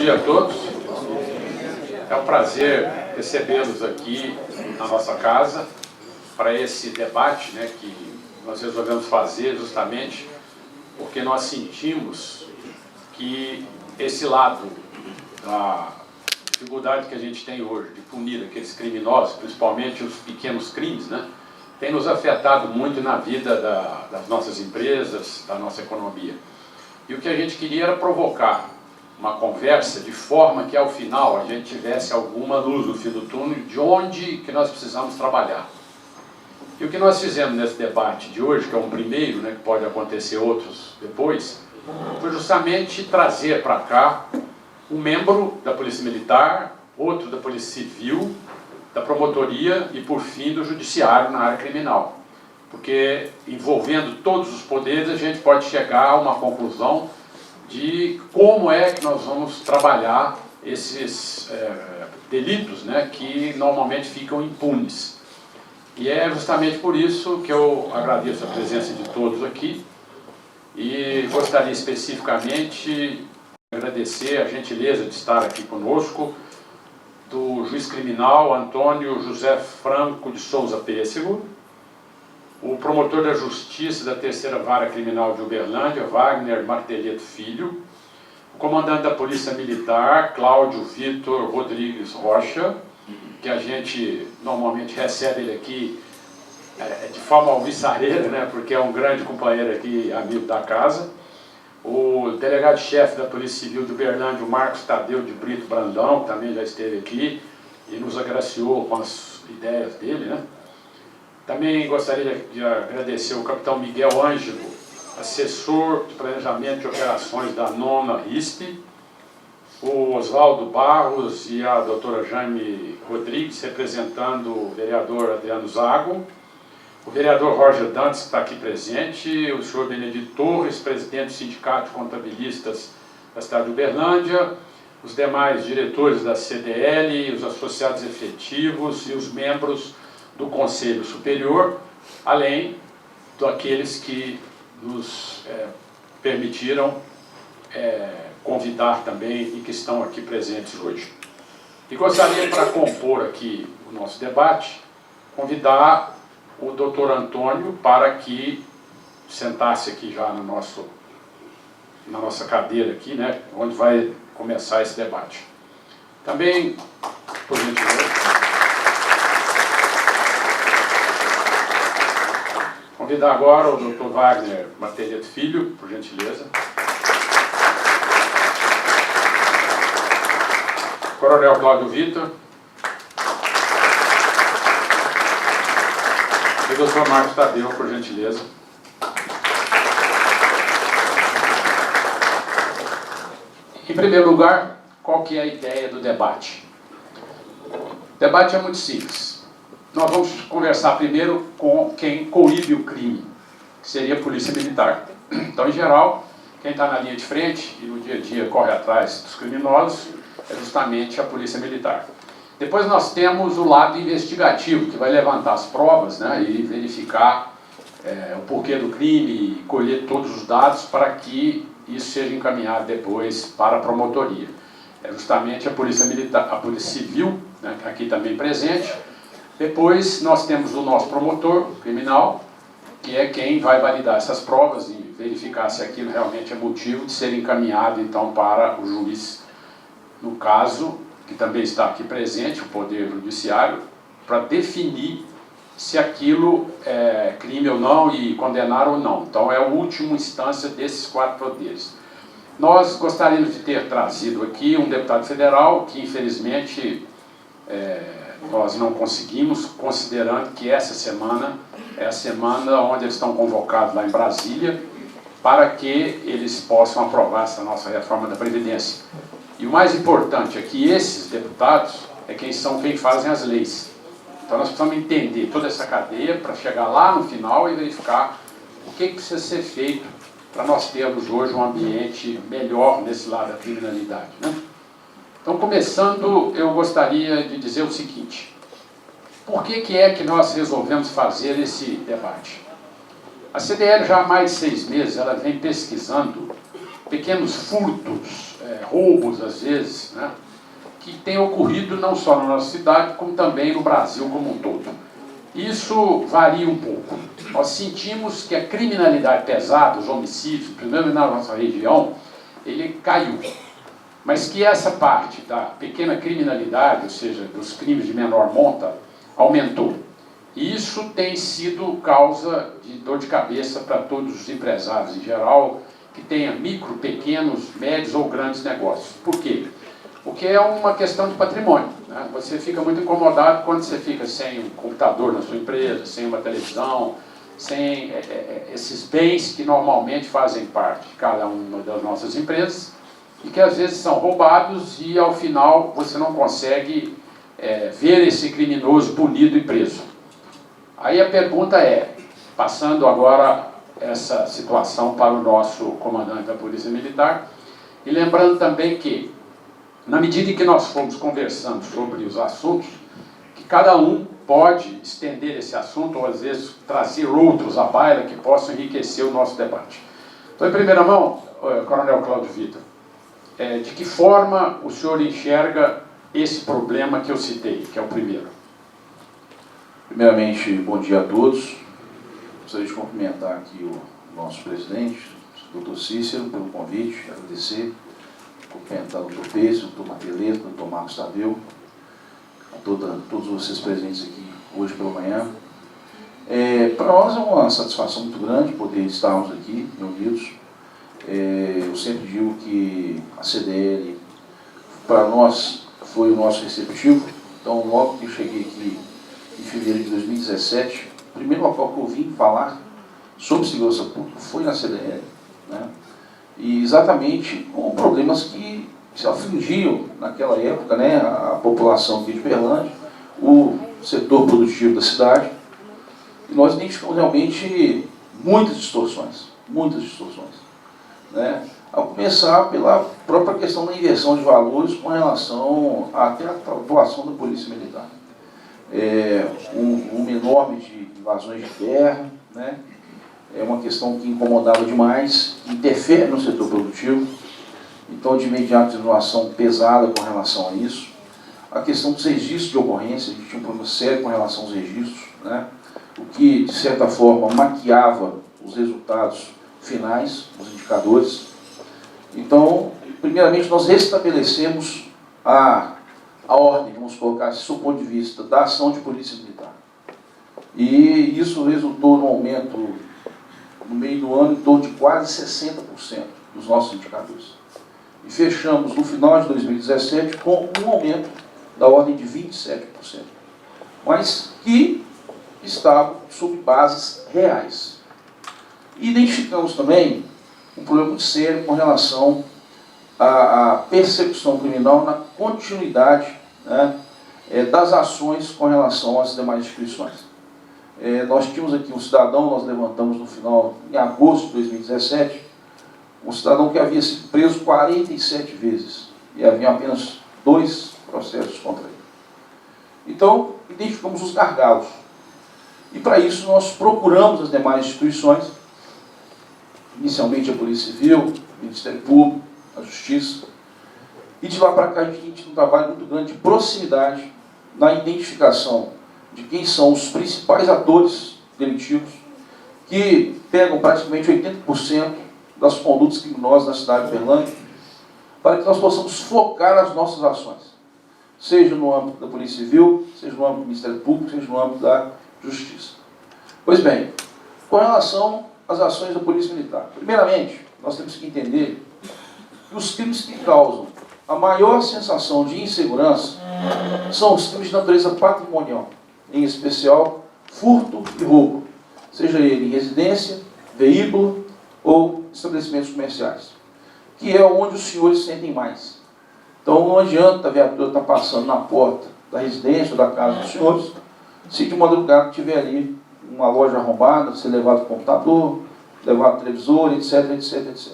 dia a todos. É um prazer recebê-los aqui na nossa casa para esse debate, né, que nós resolvemos fazer justamente porque nós sentimos que esse lado da dificuldade que a gente tem hoje de punir aqueles criminosos, principalmente os pequenos crimes, né, tem nos afetado muito na vida das nossas empresas, da nossa economia. E o que a gente queria era provocar uma conversa de forma que ao final a gente tivesse alguma luz no fim do túnel de onde que nós precisamos trabalhar. E o que nós fizemos nesse debate de hoje, que é um primeiro, né, que pode acontecer outros depois, foi justamente trazer para cá um membro da Polícia Militar, outro da Polícia Civil, da Promotoria e, por fim, do Judiciário na área criminal. Porque, envolvendo todos os poderes, a gente pode chegar a uma conclusão de como é que nós vamos trabalhar esses delitos, né, que normalmente ficam impunes. E é justamente por isso que eu agradeço a presença de todos aqui e gostaria especificamente de agradecer a gentileza de estar aqui conosco do juiz criminal Antônio José Franco de Souza Pêssego, o promotor da Justiça da Terceira Vara Criminal de Uberlândia, Wagner Martelleto Filho, o comandante da Polícia Militar, Cláudio Vitor Rodrigues Rocha, que a gente normalmente recebe ele aqui de forma alvissareira, né, porque é um grande companheiro aqui, amigo da casa, o delegado-chefe da Polícia Civil de Uberlândia, o Marcos Tadeu de Brito Brandão, que também já esteve aqui e nos agraciou com as ideias dele, né. Também gostaria de agradecer o capitão Miguel Ângelo, assessor de planejamento de operações da 9ª RISP, o Oswaldo Barros e a doutora Jaime Rodrigues, representando o vereador Adriano Zago, o vereador Roger Dantas, que está aqui presente, o senhor Benedito Torres, presidente do Sindicato de Contabilistas da cidade de Uberlândia, os demais diretores da CDL, os associados efetivos e os membros do Conselho Superior, além daqueles que nos permitiram convidar também e que estão aqui presentes hoje. E gostaria, para compor aqui o nosso debate, convidar o doutor Antônio para que sentasse aqui já na nossa cadeira aqui, né, onde vai começar esse debate. Também, por gentileza, convidar agora o Dr. Wagner Martelleto Filho, por gentileza. Coronel Cláudio Vitor. E o Dr. Marcos Tadeu, por gentileza. Em primeiro lugar, qual que é a ideia do debate? O debate é muito simples. Nós vamos conversar primeiro com quem coíbe o crime, que seria a Polícia Militar. Então, em geral, quem está na linha de frente e no dia a dia corre atrás dos criminosos é justamente a Polícia Militar. Depois nós temos o lado investigativo, que vai levantar as provas, né, e verificar o porquê do crime e colher todos os dados para que isso seja encaminhado depois para a promotoria. É justamente a Polícia Militar, a Polícia Civil, né, aqui também presente. Depois nós temos o nosso promotor criminal, que é quem vai validar essas provas e verificar se aquilo realmente é motivo de ser encaminhado então para o juiz, no caso, que também está aqui presente, o Poder Judiciário, para definir se aquilo é crime ou não e condenar ou não. Então é a última instância desses 4 poderes. Nós gostaríamos de ter trazido aqui um deputado federal que infelizmente nós não conseguimos, considerando que essa semana é a semana onde eles estão convocados lá em Brasília para que eles possam aprovar essa nossa reforma da Previdência. E o mais importante é que esses deputados quem fazem as leis. Então nós precisamos entender toda essa cadeia para chegar lá no final e verificar o que precisa ser feito para nós termos hoje um ambiente melhor nesse lado da criminalidade, né? Então, começando, eu gostaria de dizer o seguinte: por que é que nós resolvemos fazer esse debate? A CDL já há mais de 6 meses ela vem pesquisando pequenos furtos roubos, às vezes, né, que tem ocorrido não só na nossa cidade, como também no Brasil como um todo. Isso varia um pouco. Nós sentimos que a criminalidade pesada, os homicídios, primeiro na nossa região, ele caiu. Mas que essa parte da pequena criminalidade, ou seja, dos crimes de menor monta, aumentou. E isso tem sido causa de dor de cabeça para todos os empresários em geral, que tenham micro, pequenos, médios ou grandes negócios. Por quê? Porque é uma questão de patrimônio, né? Você fica muito incomodado quando você fica sem um computador na sua empresa, sem uma televisão, sem esses bens que normalmente fazem parte de cada uma das nossas empresas e que às vezes são roubados e ao final você não consegue ver esse criminoso punido e preso. Aí a pergunta é, passando agora essa situação para o nosso comandante da Polícia Militar, e lembrando também que, na medida em que nós fomos conversando sobre os assuntos, que cada um pode estender esse assunto, ou às vezes trazer outros à baila que possam enriquecer o nosso debate. Então, em primeira mão, Coronel Cláudio Vitor, de que forma o senhor enxerga esse problema que eu citei, que é o primeiro? Primeiramente, bom dia a todos. Gostaria de cumprimentar aqui o nosso presidente, o doutor Cícero, pelo convite, agradecer. Cumprimentar o doutor Pedro, o doutor Mateleto, o doutor Marcos Tadeu, a todos vocês presentes aqui hoje pela manhã. Para nós é uma satisfação muito grande poder estarmos aqui reunidos. Eu sempre digo que a CDL, para nós, foi o nosso receptivo. Então, logo que eu cheguei aqui em fevereiro de 2017, o primeiro local que eu vim falar sobre segurança pública foi na CDL, né? E exatamente com problemas que se afligiam naquela época, né, a população aqui de Uberlândia, o setor produtivo da cidade, e nós identificamos realmente muitas distorções, né? A começar pela própria questão da inversão de valores com relação até à atuação da Polícia Militar. Um enorme de invasões de terra, né? É uma questão que incomodava demais, que interfere no setor produtivo. Então, de imediato, uma ação pesada com relação a isso. A questão dos registros de ocorrência, a gente tinha um problema sério com relação aos registros, né? O que, de certa forma, maquiava os resultados finais, os indicadores. Então, primeiramente, nós restabelecemos a ordem, vamos colocar assim, do ponto de vista da ação de polícia militar. E isso resultou no aumento, no meio do ano, em torno de quase 60% dos nossos indicadores. E fechamos, no final de 2017, com um aumento da ordem de 27%. Mas que estavam sob bases reais. E identificamos também um problema muito sério com relação à persecução criminal na continuidade, né, das ações com relação às demais instituições. Nós tínhamos aqui um cidadão, nós levantamos no final, em agosto de 2017, um cidadão que havia sido preso 47 vezes e havia apenas 2 processos contra ele. Então, identificamos os gargalos. E para isso nós procuramos as demais instituições, inicialmente a Polícia Civil, o Ministério Público, a Justiça, e de lá para cá a gente tem um trabalho muito grande de proximidade na identificação de quem são os principais atores delictivos que pegam praticamente 80% das condutas criminosas na cidade de Uberlândia, para que nós possamos focar as nossas ações, seja no âmbito da Polícia Civil, seja no âmbito do Ministério Público, seja no âmbito da Justiça. Pois bem, com relação às ações da Polícia Militar, primeiramente, nós temos que entender que os crimes que causam a maior sensação de insegurança são os crimes de natureza patrimonial, em especial furto e roubo, seja ele em residência, veículo ou estabelecimentos comerciais, que é onde os senhores sentem mais. Então não adianta a viatura estar passando na porta da residência ou da casa dos senhores, se de madrugada tiver ali uma loja arrombada, ser levado o computador, levado o televisor, etc, etc, etc.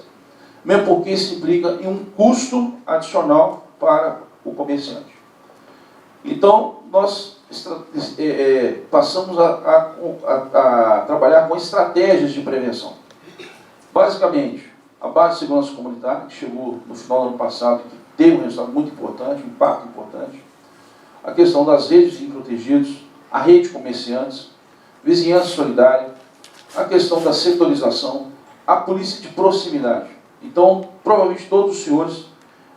Mesmo porque isso implica em um custo adicional para o comerciante. Então, nós passamos a trabalhar com estratégias de prevenção. Basicamente, a base de segurança comunitária, que chegou no final do ano passado, que teve um resultado muito importante, um impacto importante, a questão das redes de protegidos, a rede de comerciantes, vizinhança solidária, a questão da setorização, a polícia de proximidade. Então, provavelmente todos os senhores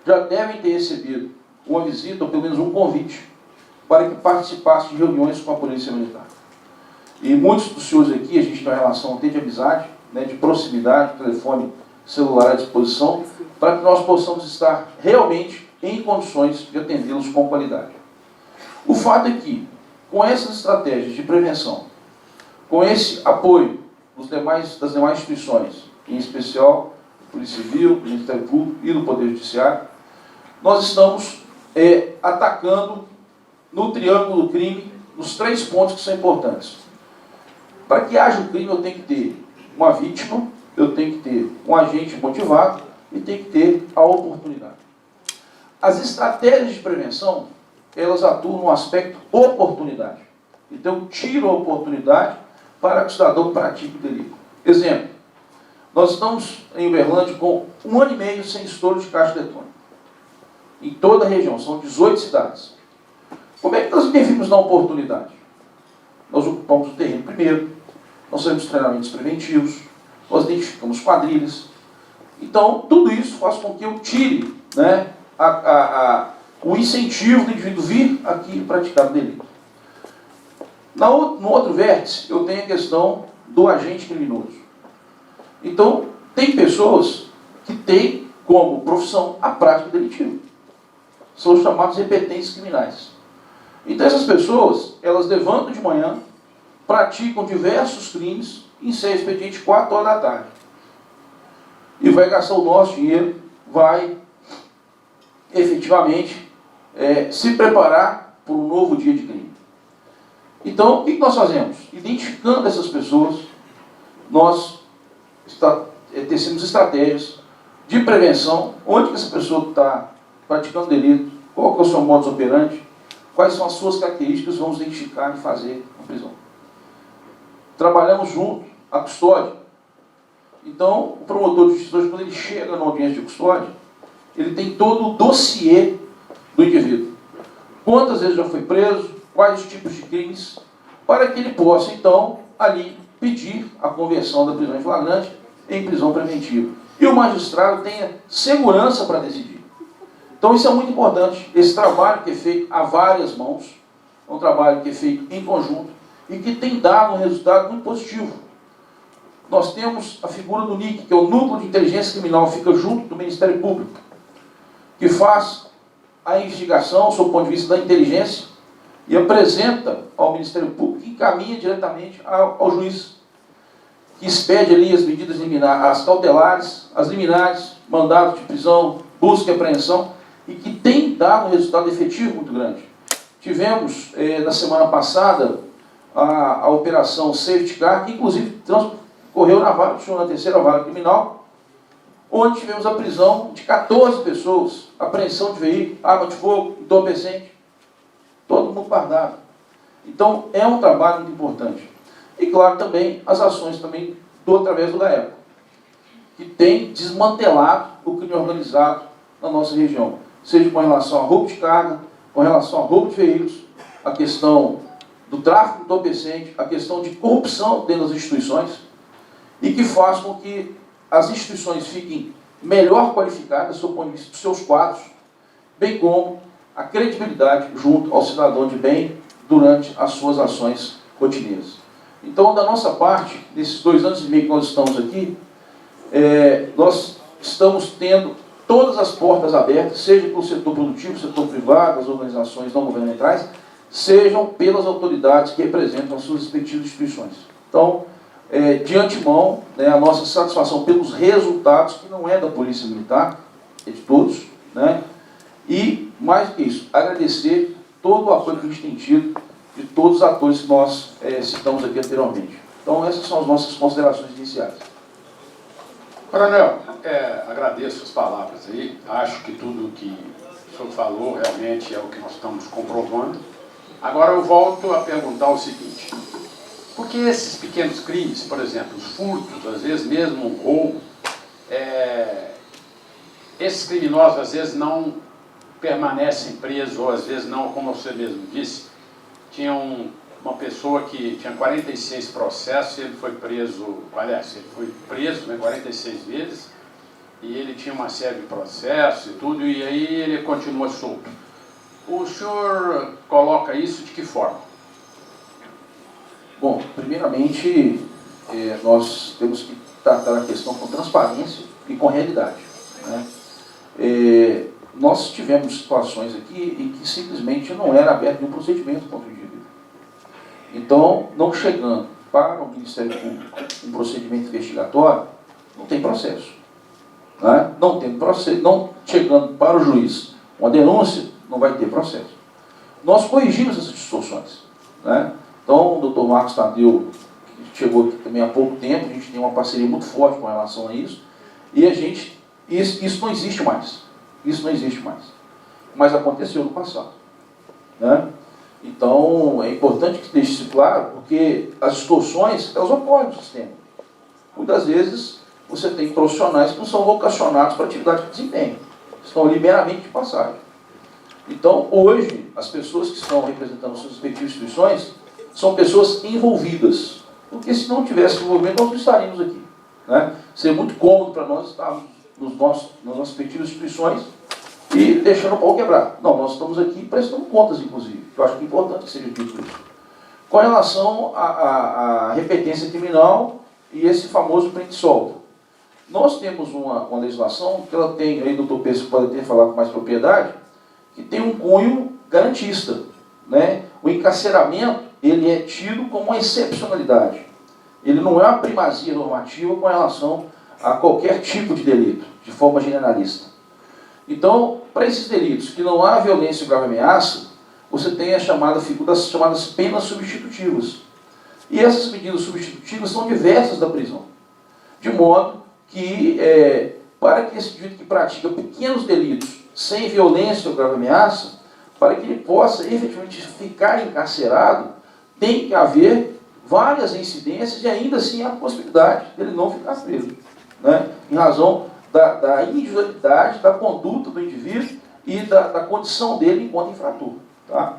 já devem ter recebido uma visita, ou pelo menos um convite, para que participasse de reuniões com a Polícia Militar. E muitos dos senhores aqui, a gente tem uma relação até de amizade, né, de proximidade, telefone celular à disposição, para que nós possamos estar realmente em condições de atendê-los com qualidade. O fato é que, com essas estratégias de prevenção, com esse apoio das demais instituições, em especial do Polícia Civil, do Ministério Público e do Poder Judiciário, nós estamos atacando no triângulo do crime, nos 3 pontos que são importantes. Para que haja o crime, eu tenho que ter uma vítima, eu tenho que ter um agente motivado e tenho que ter a oportunidade. As estratégias de prevenção, elas atuam no aspecto oportunidade. Então, eu tiro a oportunidade para que o cidadão pratique o delito. Exemplo, nós estamos em Uberlândia com 1 ano e meio sem estouro de caixa eletrônica. Em toda a região, são 18 cidades. Como é que nós definimos na oportunidade? Nós ocupamos o terreno primeiro, nós fazemos treinamentos preventivos, nós identificamos quadrilhas. Então, tudo isso faz com que eu tire, né, o incentivo do indivíduo vir aqui praticar o delito. No outro vértice, eu tenho a questão do agente criminoso. Então, tem pessoas que têm como profissão a prática delitiva. São os chamados repetentes criminais. Então, essas pessoas, elas levantam de manhã, praticam diversos crimes, encerram o expediente 4 horas da tarde. E vai gastar o nosso dinheiro, vai efetivamente se preparar para um novo dia de crime. Então, o que nós fazemos? Identificando essas pessoas, nós tecemos estratégias de prevenção, onde que essa pessoa está praticando delito, qual que é o seu modus operandi, quais são as suas características, vamos identificar e fazer a prisão. Trabalhamos junto a custódia. Então, o promotor de justiça, quando ele chega na audiência de custódia, ele tem todo o dossiê do indivíduo. Quantas vezes já foi preso, quais os tipos de crimes, para que ele possa, então, ali pedir a conversão da prisão em flagrante em prisão preventiva. E o magistrado tenha segurança para decidir. Então, isso é muito importante. Esse trabalho que é feito a várias mãos, é um trabalho que é feito em conjunto e que tem dado um resultado muito positivo. Nós temos a figura do NIC, que é o Núcleo de Inteligência Criminal, fica junto do Ministério Público, que faz a investigação, sob o ponto de vista da inteligência, e apresenta ao Ministério Público, que encaminha diretamente ao juiz, que expede ali as medidas liminares, as cautelares, as liminares, mandados de prisão, busca e apreensão, e que tem dado um resultado efetivo muito grande. Tivemos, na semana passada, a operação Safety Car, que inclusive transcorreu na 3ª vara criminal, onde tivemos a prisão de 14 pessoas, apreensão de veículo, arma de fogo, entorpecente, todo mundo guardado. Então, é um trabalho muito importante. E, claro, também as ações também através do GAECO, que tem desmantelado o crime organizado na nossa região, seja com relação a roubo de carga, com relação a roubo de veículos, a questão do tráfico de entorpecente, a questão de corrupção dentro das instituições, e que faz com que as instituições fiquem melhor qualificadas, sob o ponto de vista dos seus quadros, bem como a credibilidade junto ao cidadão de bem durante as suas ações rotineiras. Então, da nossa parte, nesses 2 anos e meio que nós estamos aqui, nós estamos tendo todas as portas abertas, seja pelo setor produtivo, setor privado, as organizações não governamentais, sejam pelas autoridades que representam as suas respectivas instituições. Então, de antemão, a nossa satisfação pelos resultados, que não é da Polícia Militar, é de todos, e, mais do que isso, agradecer todo o apoio que a gente tem tido de todos os atores que nós citamos aqui anteriormente. Então, essas são as nossas considerações iniciais. Coronel, agradeço as palavras aí. Acho que tudo que o senhor falou realmente é o que nós estamos comprovando. Agora eu volto a perguntar o seguinte: por que esses pequenos crimes, por exemplo, os furtos, às vezes mesmo o roubo, esses criminosos às vezes não permanecem presos, ou às vezes não, como você mesmo disse, tinha uma pessoa que tinha 46 processos e ele foi preso, aliás, ele foi preso, né, 46 vezes, e ele tinha uma série de processos e tudo, e aí ele continua solto. O senhor coloca isso de que forma? Bom, primeiramente, nós temos que tratar a questão com transparência e com realidade, né? Nós tivemos situações aqui em que simplesmente não era aberto nenhum procedimento contra o indivíduo. Então, não chegando para o Ministério Público um procedimento investigatório, não tem processo, né? Não tem processo, não chegando para o juiz uma denúncia, não vai ter processo. Nós corrigimos essas distorções, né? Então, o Dr. Marcos Tadeu, que chegou aqui também há pouco tempo, a gente tem uma parceria muito forte com relação a isso, e isso não existe mais. Isso não existe mais. Mas aconteceu no passado, né? Então, é importante que deixe isso claro, porque as distorções, elas ocorrem no sistema. Muitas vezes, você tem profissionais que não são vocacionados para a atividade que desempenham. Estão ali meramente de passagem. Então, hoje, as pessoas que estão representando suas respectivas instituições são pessoas envolvidas. Porque se não tivesse envolvimento, nós não estaríamos aqui, né? Seria muito cômodo para nós estarmos nas nossas respectivas instituições e deixando o pau quebrar. Não, nós estamos aqui prestando contas, inclusive. Eu acho que é importante que seja dito isso. Com relação à repetência criminal e esse famoso prende-solta. Nós temos uma legislação que ela tem, aí o doutor Pedro pode até falar com mais propriedade, que tem um cunho garantista, né? O encarceramento, ele é tido como uma excepcionalidade. Ele não é uma primazia normativa com relação a qualquer tipo de delito, de forma generalista. Então, para esses delitos que não há violência ou grave ameaça, você tem a figura das chamadas penas substitutivas. E essas medidas substitutivas são diversas da prisão. De modo que, para que esse indivíduo que pratica pequenos delitos sem violência ou grave ameaça, para que ele possa efetivamente ficar encarcerado, tem que haver várias incidências e ainda assim a possibilidade dele não ficar preso, né? Em razão da individualidade, da conduta do indivíduo e da condição dele enquanto infrator. Tá?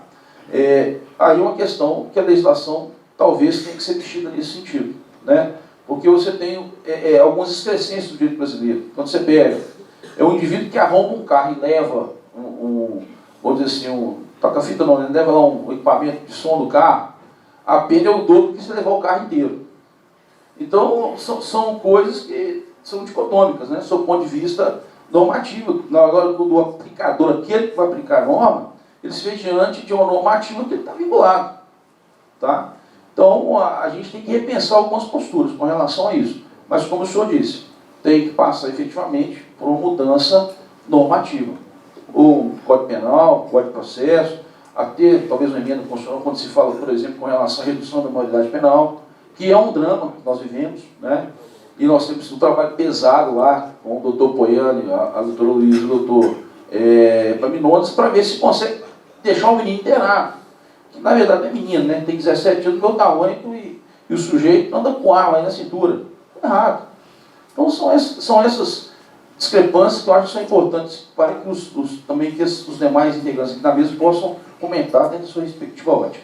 Aí uma questão que a legislação talvez tenha que ser mexida nesse sentido, né? Porque você tem algumas excrescências do direito brasileiro. Quando você pega, é um indivíduo que arromba um carro e leva vamos dizer assim, toca-fita não, ele leva lá um equipamento de som do carro, a pena é o dobro que se levar o carro inteiro. Então, são coisas que são dicotômicas, né? Sob o ponto de vista normativo. Na hora do aplicador, aquele que vai aplicar a norma, ele se vê diante de uma normativa que ele está vinculado. Tá? Então, a gente tem que repensar algumas posturas com relação a isso. Mas, como o senhor disse, tem que passar efetivamente por uma mudança normativa. O Código Penal, o Código de Processo, até talvez uma emenda constitucional, quando se fala, por exemplo, com relação à redução da maioridade penal, que é um drama que nós vivemos, né? E nós temos um trabalho pesado lá com o doutor Poiani, a doutora Luiz, o doutor Paminones, para ver se consegue deixar o menino internado. Que na verdade não é menino, né? Tem 17 anos do meu tamanho e o sujeito anda com arma aí na cintura. Errado. Então são essas discrepâncias que eu acho que são importantes para que os demais integrantes aqui na mesa possam comentar dentro da sua respectiva ótica.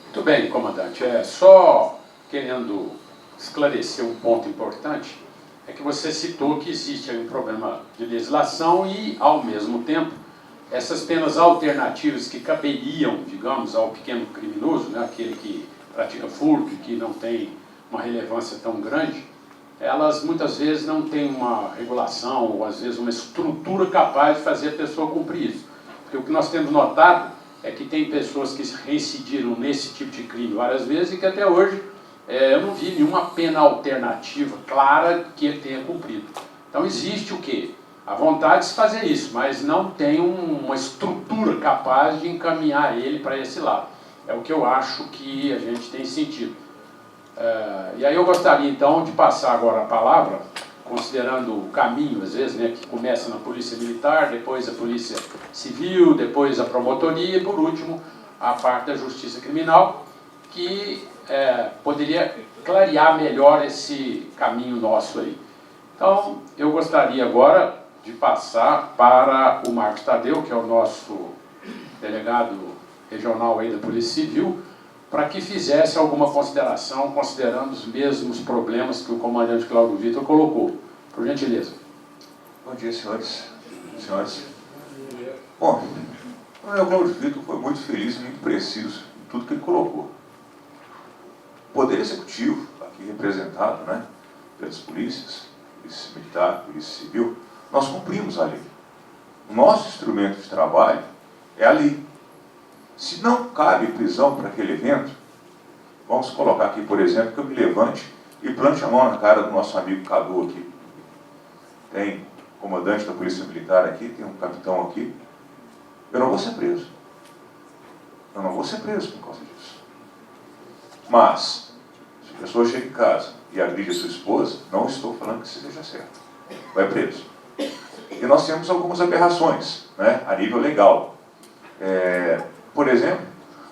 Muito bem, comandante. Só querendo esclarecer um ponto importante, é que você citou que existe aí um problema de legislação e, ao mesmo tempo, essas penas alternativas que caberiam, digamos, ao pequeno criminoso, né, aquele que pratica furto e que não tem uma relevância tão grande, elas muitas vezes não têm uma regulação ou às vezes uma estrutura capaz de fazer a pessoa cumprir isso. Porque o que nós temos notado é que tem pessoas que reincidiram nesse tipo de crime várias vezes e que até hoje eu não vi nenhuma pena alternativa clara que ele tenha cumprido. Então existe o quê? A vontade de se fazer isso, mas não tem uma estrutura capaz de encaminhar ele para esse lado. É o que eu acho que a gente tem sentido. E aí eu gostaria então de passar agora a palavra, considerando o caminho, às vezes, né, que começa na Polícia Militar, depois a Polícia Civil, depois a Promotoria e, por último, a parte da Justiça Criminal, que poderia clarear melhor esse caminho nosso aí. Então, eu gostaria agora de passar para o Marcos Tadeu, que é o nosso delegado regional aí da Polícia Civil, para que fizesse alguma consideração, considerando os mesmos problemas que o comandante Cláudio Vitor colocou. Por gentileza. Bom dia, senhores. Senhoras. Bom, o coronel Cláudio Vitor foi muito feliz e muito preciso em tudo que ele colocou. O Poder Executivo, aqui representado, né, pelas polícias, polícia militar, polícia civil, nós cumprimos a lei. O nosso instrumento de trabalho é a lei. Se não cabe prisão para aquele evento, vamos colocar aqui, por exemplo, que eu me levante e plante a mão na cara do nosso amigo Cadu aqui. Tem comandante da Polícia Militar aqui, tem um capitão aqui. Eu não vou ser preso. Eu não vou ser preso por causa disso. Mas, se a pessoa chega em casa e agride a sua esposa, não estou falando que isso seja certo. Vai preso. E nós temos algumas aberrações, né, a nível legal. Por exemplo,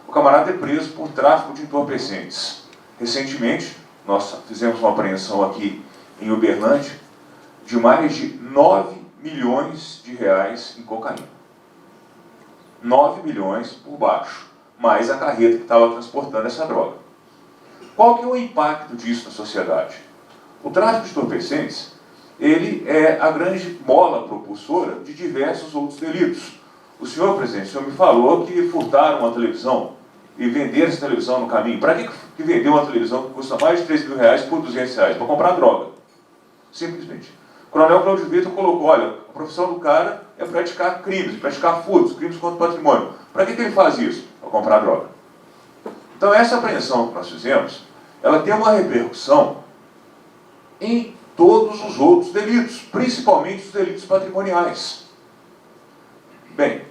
o camarada é preso por tráfico de entorpecentes. Recentemente, nós fizemos uma apreensão aqui em Uberlândia de mais de 9 milhões de reais em cocaína. 9 milhões por baixo, mais a carreta que estava transportando essa droga. Qual que é o impacto disso na sociedade? O tráfico de entorpecentes, ele é a grande mola propulsora de diversos outros delitos. O senhor, presidente, o senhor me falou que furtaram uma televisão e venderam essa televisão no caminho. Para que vendeu uma televisão que custa mais de 3 mil reais por 200 reais? Para comprar droga. Simplesmente. O coronel Cláudio Vitor colocou, olha, a profissão do cara é praticar crimes, praticar furtos, crimes contra o patrimônio. Para que ele faz isso? Para comprar droga. Então essa apreensão que nós fizemos, ela tem uma repercussão em todos os outros delitos, principalmente os delitos patrimoniais. Bem,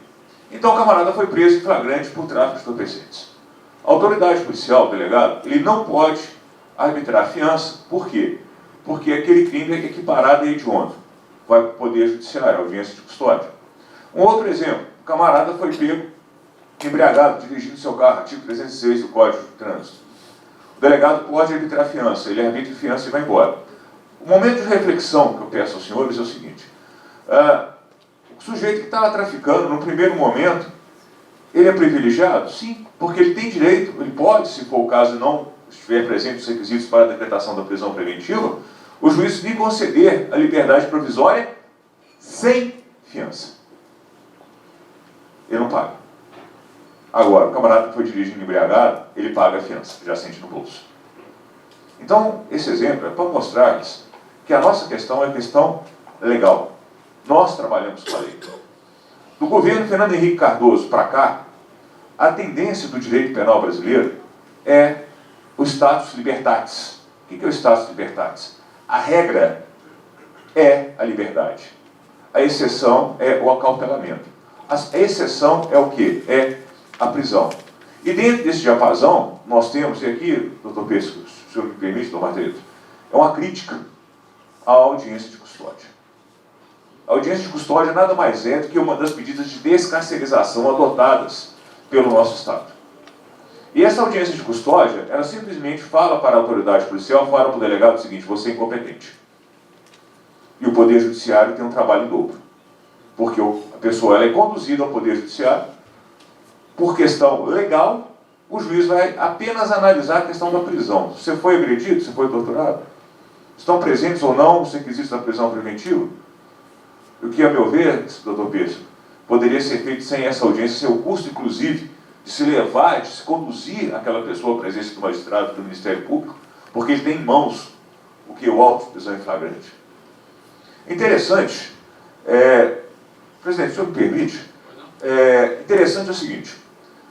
então o camarada foi preso em flagrante por tráfico de entorpecentes. A autoridade policial, o delegado, ele não pode arbitrar fiança. Por quê? Porque aquele crime é equiparado a hediondo. Vai para o Poder Judiciário, audiência de custódia. Um outro exemplo, o camarada foi pego embriagado, dirigindo seu carro, artigo 306 do Código de Trânsito. O delegado pode arbitrar fiança, ele arbitra fiança e vai embora. O momento de reflexão que eu peço aos senhores é o seguinte: o sujeito que estava traficando, no primeiro momento, ele é privilegiado? Sim, porque ele tem direito, ele pode, se for o caso, não estiver presente os requisitos para a decretação da prisão preventiva, o juiz lhe conceder a liberdade provisória sem fiança. Ele não paga. Agora, o camarada que foi dirigindo embriagado, ele paga a fiança, já sente no bolso. Então, esse exemplo é para mostrar-lhes que a nossa questão é questão legal. Nós trabalhamos com a lei. Do governo Fernando Henrique Cardoso para cá, a tendência do direito penal brasileiro é o status libertatis. O que é o status libertatis? A regra é a liberdade. A exceção é o acautelamento. A exceção é o quê? É a prisão. E dentro desse diapasão, nós temos, e aqui, doutor Pesco, se o senhor me permite, doutor Martelito, é uma crítica à audiência de custódia. A audiência de custódia nada mais é do que uma das medidas de descarcerização adotadas pelo nosso Estado. E essa audiência de custódia, ela simplesmente fala para a autoridade policial, fala para o delegado o seguinte: você é incompetente. E o Poder Judiciário tem um trabalho em dobro. Porque a pessoa ela é conduzida ao Poder Judiciário, por questão legal, o juiz vai apenas analisar a questão da prisão. Você foi agredido? Você foi torturado? Estão presentes ou não os requisitos da prisão preventiva? O que, a meu ver, doutor Pesco, poderia ser feito sem essa audiência, sem o custo, inclusive, de se levar, de se conduzir aquela pessoa à presença do magistrado, do Ministério Público, porque ele tem em mãos o que é o auto de prisão em flagrante. Interessante, presidente, o senhor me permite? Interessante é o seguinte: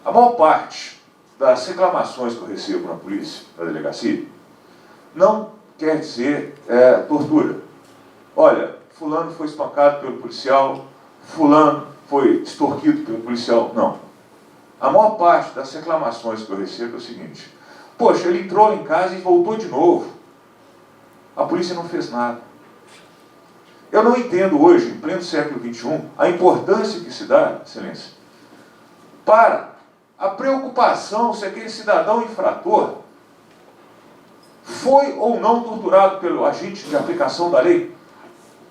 a maior parte das reclamações que eu recebo na polícia, na delegacia, não quer dizer tortura. Olha, fulano foi espancado pelo policial, fulano foi extorquido pelo policial. Não. A maior parte das reclamações que eu recebo é o seguinte: poxa, ele entrou em casa e voltou de novo. A polícia não fez nada. Eu não entendo hoje, em pleno século XXI, a importância que se dá, excelência, para a preocupação se aquele cidadão infrator foi ou não torturado pelo agente de aplicação da lei.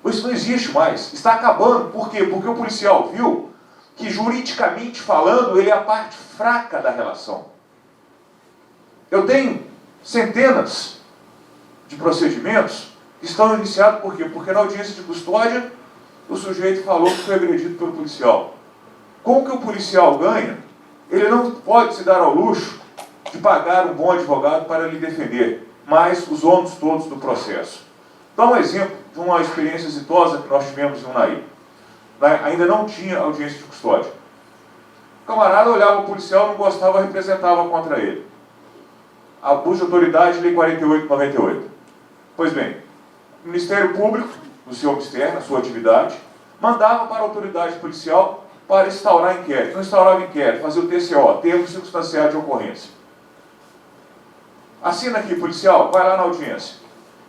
Isso não existe mais. Está acabando. Por quê? Porque o policial viu que, juridicamente falando, ele é a parte fraca da relação. Eu tenho centenas de procedimentos que estão iniciados por quê? Porque na audiência de custódia, o sujeito falou que foi agredido pelo policial. Com o que o policial ganha, ele não pode se dar ao luxo de pagar um bom advogado para lhe defender, mas os ônus todos do processo. Dá um exemplo de uma experiência exitosa que nós tivemos em Unai. Ainda não tinha audiência de custódia. O camarada olhava o policial, não gostava, representava contra ele. Abuso de autoridade, Lei 48/98. Pois bem, o Ministério Público, no seu mistério, na sua atividade, mandava para a autoridade policial para instaurar inquérito. Não instaurava inquérito, fazia o TCO, termo circunstanciado de ocorrência. Assina aqui, policial, vai lá na audiência.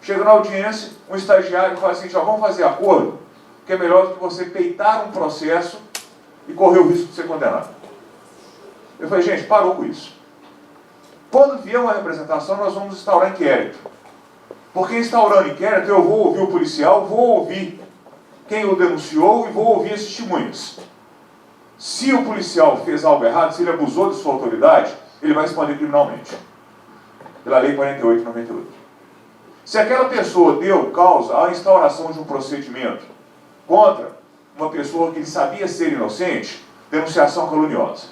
Chega na audiência, um estagiário fala assim, vamos fazer acordo, que é melhor do que você peitar um processo e correr o risco de ser condenado. Eu falei, gente, parou com isso. Quando vier uma representação, nós vamos instaurar inquérito. Porque instaurando inquérito, eu vou ouvir o policial, vou ouvir quem o denunciou e vou ouvir as testemunhas. Se o policial fez algo errado, se ele abusou de sua autoridade, ele vai responder criminalmente. Pela Lei 48/98. Se aquela pessoa deu causa à instauração de um procedimento contra uma pessoa que ele sabia ser inocente, denunciação caluniosa.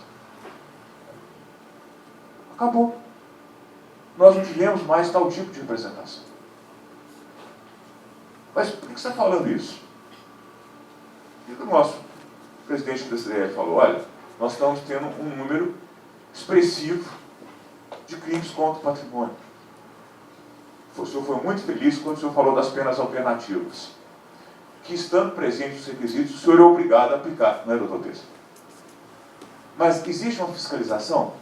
Acabou. Nós não tivemos mais tal tipo de representação. Mas por que você está falando isso? E o nosso presidente do STF falou, olha, nós estamos tendo um número expressivo de crimes contra o patrimônio. O senhor foi muito feliz quando o senhor falou das penas alternativas. Que, estando presentes os requisitos, o senhor é obrigado a aplicar, não é, doutor Tessa? Mas existe uma fiscalização?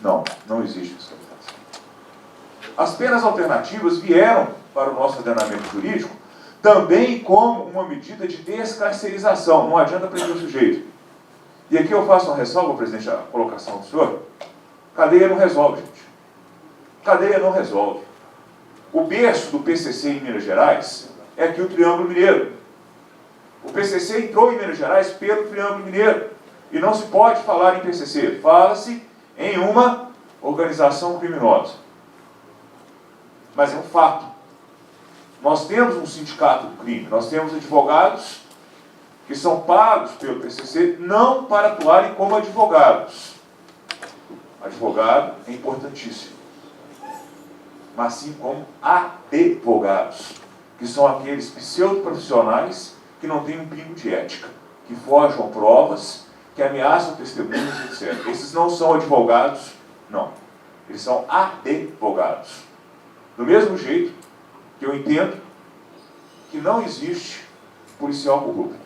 Não, não existe fiscalização. As penas alternativas vieram para o nosso ordenamento jurídico também como uma medida de descarcerização. Não adianta prender o sujeito. E aqui eu faço uma ressalva, presidente, a colocação do senhor. Cadeia não resolve, gente. Cadeia não resolve. O berço do PCC em Minas Gerais é aqui o Triângulo Mineiro. O PCC entrou em Minas Gerais pelo Triângulo Mineiro. E não se pode falar em PCC. Fala-se em uma organização criminosa. Mas é um fato. Nós temos um sindicato do crime. Nós temos advogados que são pagos pelo PCC não para atuarem como advogados. Advogado é importantíssimo. Mas sim como advogados, que são aqueles pseudo-profissionais que não têm um pingo de ética, que forjam provas, que ameaçam testemunhas, etc. Esses não são advogados, não. Eles são advogados. Do mesmo jeito que eu entendo que não existe policial corrupto.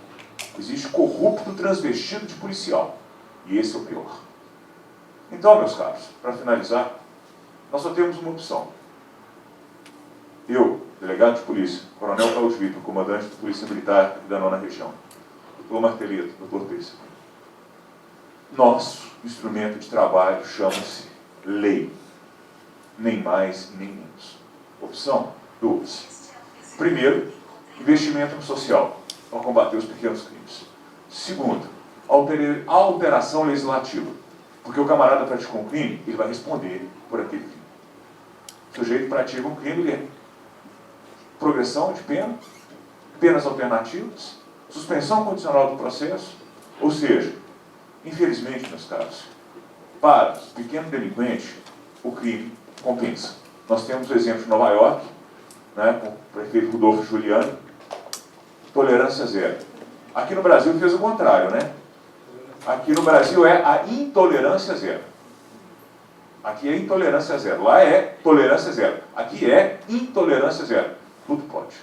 Existe corrupto transvestido de policial. E esse é o pior. Então, meus caros, para finalizar, nós só temos uma opção. Eu, delegado de polícia, Coronel Claudio Vitor, comandante da Polícia Militar da 9ª Região, doutor Martelito, doutor Pêssego. Nosso instrumento de trabalho chama-se lei. Nem mais, nem menos. Opção 2. Primeiro, investimento no social, para combater os pequenos crimes. Segundo, alteração legislativa. Porque o camarada praticou um crime, ele vai responder por aquele crime. O sujeito pratica um crime, ele é progressão de pena, penas alternativas, suspensão condicional do processo, ou seja, infelizmente, meus caros, para o pequeno delinquente, o crime compensa. Nós temos o exemplo de Nova York, né, com o prefeito Rodolfo Giuliani, tolerância zero. Aqui no Brasil fez o contrário, né? Aqui no Brasil é a intolerância zero. Aqui é intolerância zero. Lá é tolerância zero. Aqui é intolerância zero. Tudo pode.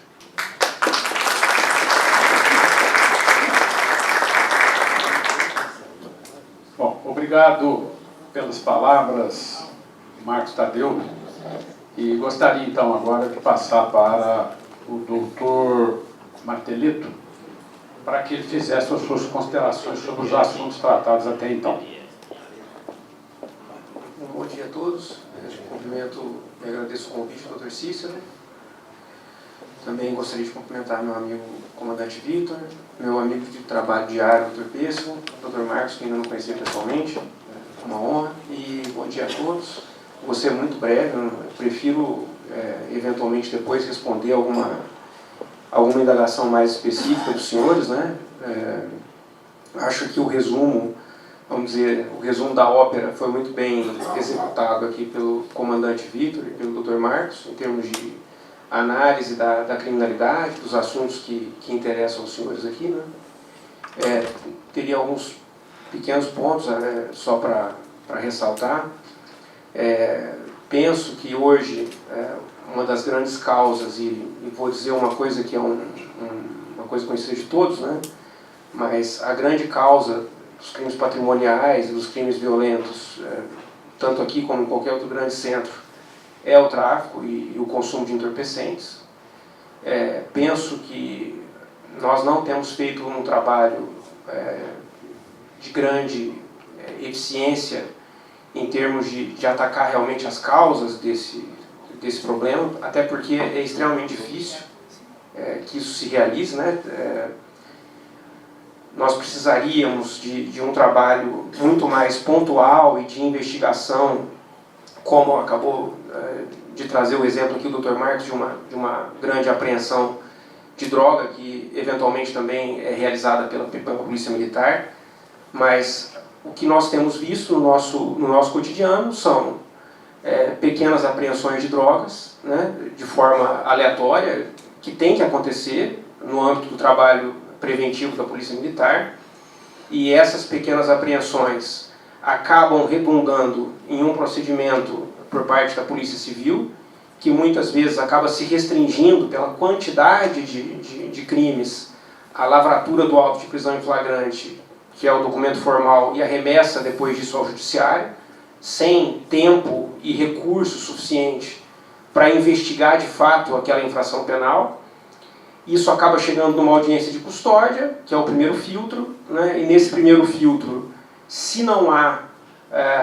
Bom, obrigado pelas palavras, Marcos Tadeu. E gostaria, então, agora de passar para o doutor Martelito, para que ele fizesse as suas considerações sobre os assuntos tratados até então. Bom dia a todos. Cumprimento e agradeço o convite do Dr. Cícero. Também gostaria de cumprimentar meu amigo comandante Vitor, meu amigo de trabalho diário, Dr. Pêssego, Dr. Marcos, que ainda não conhecia pessoalmente, uma honra, e bom dia a todos. Vou ser muito breve, eu prefiro eventualmente depois responder alguma indagação mais específica dos senhores, né? Acho que o resumo, vamos dizer, o resumo da ópera foi muito bem executado aqui pelo comandante Vitor e pelo Dr. Marcos, em termos de análise da criminalidade, dos assuntos que interessam aos senhores aqui, né? Teria alguns pequenos pontos só para ressaltar. Penso que hoje uma das grandes causas, e vou dizer uma coisa que é uma coisa conhecida de todos, né? Mas a grande causa dos crimes patrimoniais e dos crimes violentos, tanto aqui como em qualquer outro grande centro, é o tráfico e o consumo de entorpecentes. Penso que nós não temos feito um trabalho de grande eficiência em termos de atacar realmente as causas desse problema, até porque é extremamente difícil que isso se realize, né? Nós precisaríamos de um trabalho muito mais pontual e de investigação, como acabou de trazer o exemplo aqui do Dr. Marcos, de uma grande apreensão de droga, que eventualmente também é realizada pela Polícia Militar. Mas o que nós temos visto no nosso cotidiano são pequenas apreensões de drogas, né, de forma aleatória, que tem que acontecer no âmbito do trabalho preventivo da Polícia Militar, e essas pequenas apreensões acabam redundando em um procedimento por parte da Polícia Civil, que muitas vezes acaba se restringindo pela quantidade de crimes, a lavratura do auto de prisão em flagrante, que é o documento formal, e a remessa depois disso ao judiciário, sem tempo e recurso suficiente para investigar de fato aquela infração penal. Isso acaba chegando numa audiência de custódia, que é o primeiro filtro, né? E nesse primeiro filtro, se não há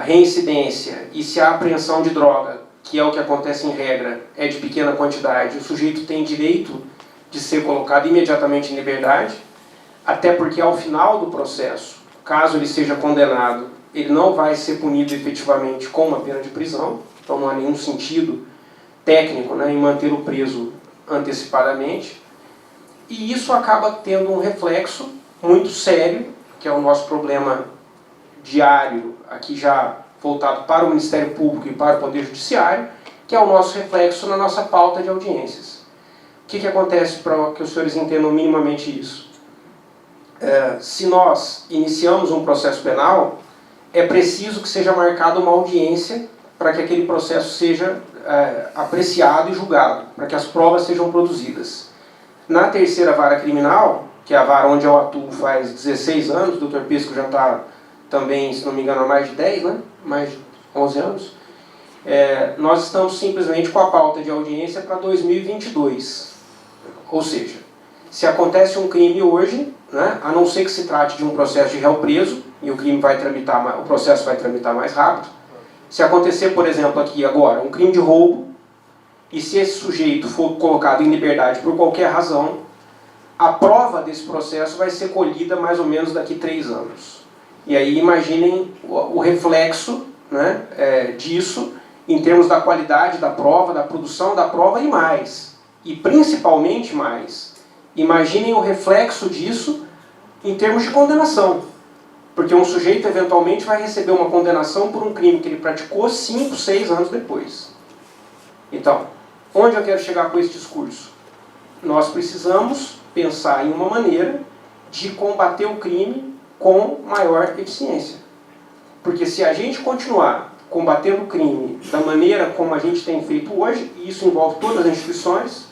reincidência e se a apreensão de droga, que é o que acontece em regra, é de pequena quantidade, o sujeito tem direito de ser colocado imediatamente em liberdade, até porque ao final do processo, caso ele seja condenado, ele não vai ser punido efetivamente com uma pena de prisão, então não há nenhum sentido técnico, né, em manter o preso antecipadamente. E isso acaba tendo um reflexo muito sério, que é o nosso problema diário, aqui já voltado para o Ministério Público e para o Poder Judiciário, que é o nosso reflexo na nossa pauta de audiências. O que acontece para que os senhores entendam minimamente isso? Se nós iniciamos um processo penal, é preciso que seja marcada uma audiência para que aquele processo seja apreciado e julgado, para que as provas sejam produzidas. Na terceira vara criminal, que é a vara onde eu atuo faz 16 anos, o Dr. Pêssego já está também, se não me engano, há mais de 10, né? Mais de 11 anos, nós estamos simplesmente com a pauta de audiência para 2022. Ou seja, se acontece um crime hoje, né, a não ser que se trate de um processo de réu preso, e o processo vai tramitar mais rápido. Se acontecer, por exemplo, aqui agora, um crime de roubo, e se esse sujeito for colocado em liberdade por qualquer razão, a prova desse processo vai ser colhida mais ou menos daqui 3 anos. E aí imaginem o reflexo, né, disso em termos da qualidade da prova, da produção da prova e mais. E principalmente mais. Imaginem o reflexo disso em termos de condenação. Porque um sujeito eventualmente vai receber uma condenação por um crime que ele praticou 5, 6 anos depois. Então, onde eu quero chegar com esse discurso? Nós precisamos pensar em uma maneira de combater o crime com maior eficiência. Porque se a gente continuar combatendo o crime da maneira como a gente tem feito hoje, e isso envolve todas as instituições,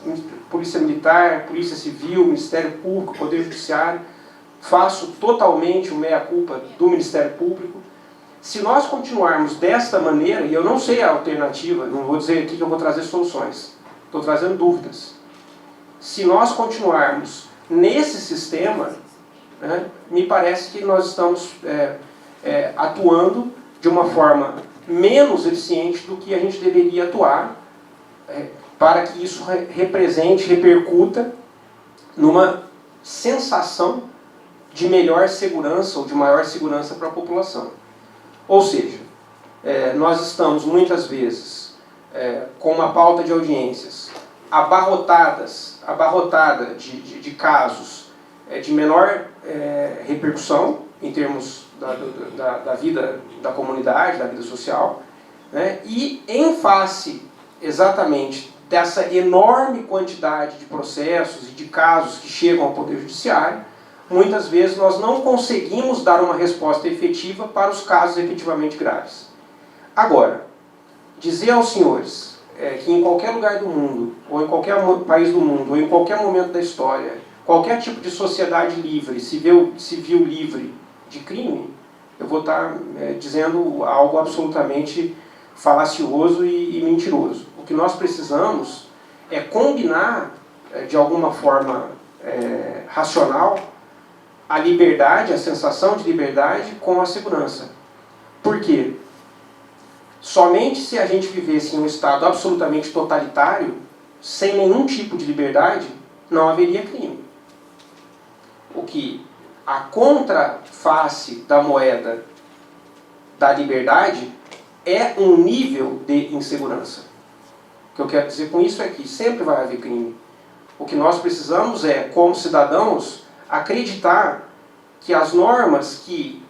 Polícia Militar, Polícia Civil, Ministério Público, Poder Judiciário, faço totalmente o meia-culpa do Ministério Público. Se nós continuarmos desta maneira, e eu não sei a alternativa, não vou dizer aqui que eu vou trazer soluções, estou trazendo dúvidas. Se nós continuarmos nesse sistema, né, me parece que nós estamos atuando de uma forma menos eficiente do que a gente deveria atuar, para que isso represente, repercuta numa sensação de melhor segurança ou de maior segurança para a população. Ou seja, nós estamos muitas vezes com uma pauta de audiências abarrotada de casos de menor repercussão em termos da vida da comunidade, da vida social, né? E em face exatamente dessa enorme quantidade de processos e de casos que chegam ao Poder Judiciário, muitas vezes nós não conseguimos dar uma resposta efetiva para os casos efetivamente graves. Agora, dizer aos senhores que em qualquer lugar do mundo, ou em qualquer país do mundo, ou em qualquer momento da história, qualquer tipo de sociedade livre, civil livre de crime, eu vou estar dizendo algo absolutamente falacioso e mentiroso. O que nós precisamos é combinar, de alguma forma racional, a liberdade, a sensação de liberdade com a segurança. Por quê? Somente se a gente vivesse em um estado absolutamente totalitário, sem nenhum tipo de liberdade, não haveria crime. O que a contraface da moeda da liberdade é um nível de insegurança. O que eu quero dizer com isso é que sempre vai haver crime. O que nós precisamos é, como cidadãos, acreditar que as normas que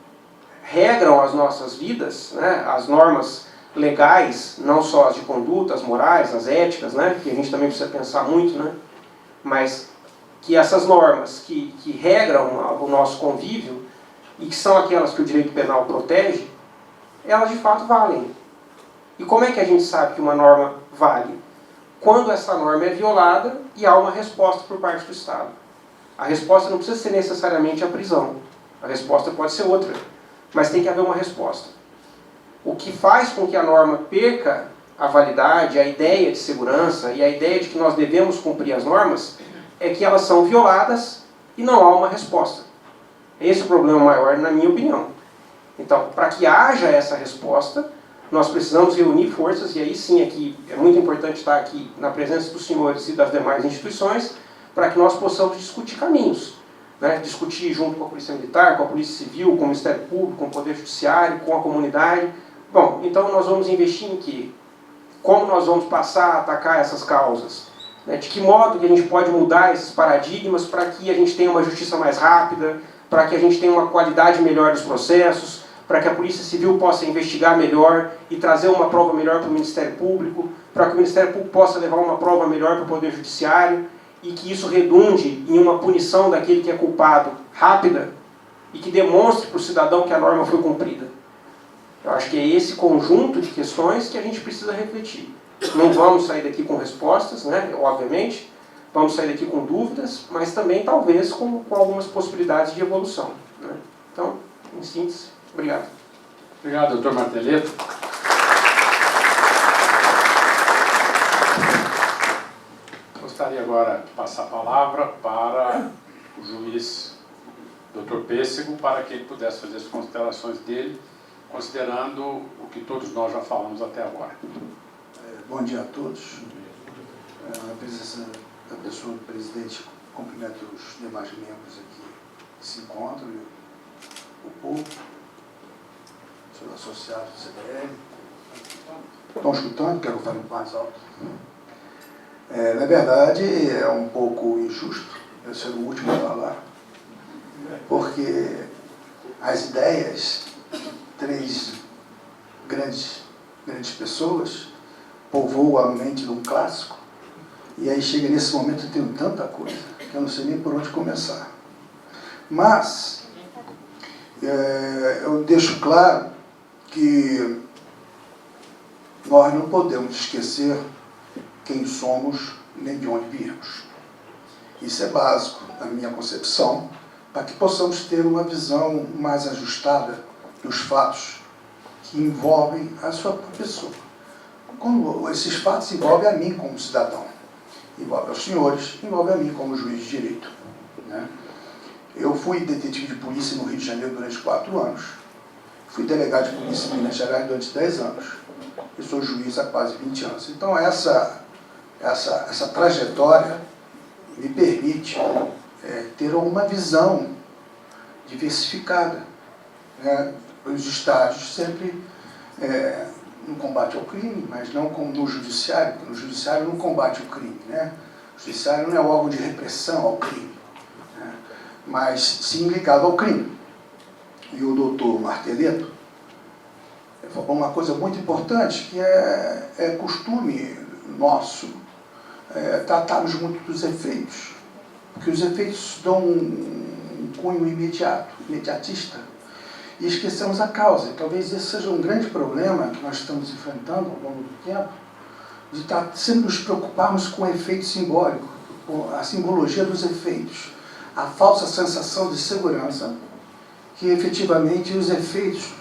regram as nossas vidas, né, as normas legais, não só as de conduta, as morais, as éticas, né, que a gente também precisa pensar muito, né, mas que essas normas que regram o nosso convívio e que são aquelas que o direito penal protege, elas de fato valem. E como é que a gente sabe que uma norma vale? Quando essa norma é violada e há uma resposta por parte do Estado. A resposta não precisa ser necessariamente a prisão. A resposta pode ser outra. Mas tem que haver uma resposta. O que faz com que a norma perca a validade, a ideia de segurança e a ideia de que nós devemos cumprir as normas é que elas são violadas e não há uma resposta. Esse é o problema maior, na minha opinião. Então, para que haja essa resposta, nós precisamos reunir forças, e aí sim aqui é muito importante estar aqui na presença dos senhores e das demais instituições, para que nós possamos discutir caminhos. Né? Discutir junto com a Polícia Militar, com a Polícia Civil, com o Ministério Público, com o Poder Judiciário, com a comunidade. Bom, então nós vamos investir em quê? Como nós vamos passar a atacar essas causas? Né? De que modo que a gente pode mudar esses paradigmas para que a gente tenha uma justiça mais rápida, para que a gente tenha uma qualidade melhor dos processos, para que a Polícia Civil possa investigar melhor e trazer uma prova melhor para o Ministério Público, para que o Ministério Público possa levar uma prova melhor para o Poder Judiciário e que isso redunde em uma punição daquele que é culpado rápida e que demonstre para o cidadão que a norma foi cumprida. Eu acho que é esse conjunto de questões que a gente precisa refletir. Não vamos sair daqui com respostas, né? Obviamente, vamos sair daqui com dúvidas, mas também talvez com algumas possibilidades de evolução. Né? Então, em síntese, obrigado. Obrigado, doutor Martelletto. Gostaria agora de passar a palavra para o juiz doutor Pêssego, para que ele pudesse fazer as considerações dele, considerando o que todos nós já falamos até agora. Bom dia a todos. Na presença da pessoa do presidente, cumprimento os demais membros aqui que se encontram, o público, os associados do CDL. Estão escutando? Quero falar mais alto. Na verdade, é um pouco injusto eu ser o último a falar, porque as ideias, três grandes pessoas, povoam a mente de um clássico, e aí chega nesse momento eu tenho tanta coisa, que eu não sei nem por onde começar. Mas, eu deixo claro que nós não podemos esquecer quem somos nem de onde viemos. Isso é básico na minha concepção, para que possamos ter uma visão mais ajustada dos fatos que envolvem a sua pessoa. Quando esses fatos envolvem a mim como cidadão, envolve aos senhores, envolve a mim como juiz de direito. Né? Eu fui detetive de polícia no Rio de Janeiro durante 4 anos, fui delegado de polícia em Minas Gerais durante 10 anos, e sou juiz há quase 20 anos. Então essa essa trajetória me permite ter uma visão diversificada, né? Os estágios sempre no combate ao crime, mas não como no judiciário, porque no judiciário não combate o crime, né? O judiciário não é órgão de repressão ao crime, né? Mas sim ligado ao crime. E o doutor Marteleto falou uma coisa muito importante, que é costume nosso tratarmos muito dos efeitos, porque os efeitos dão um cunho imediatista, e esquecemos a causa. E talvez esse seja um grande problema que nós estamos enfrentando ao longo do tempo, de sempre nos preocuparmos com o efeito simbólico, com a simbologia dos efeitos, a falsa sensação de segurança que efetivamente os efeitos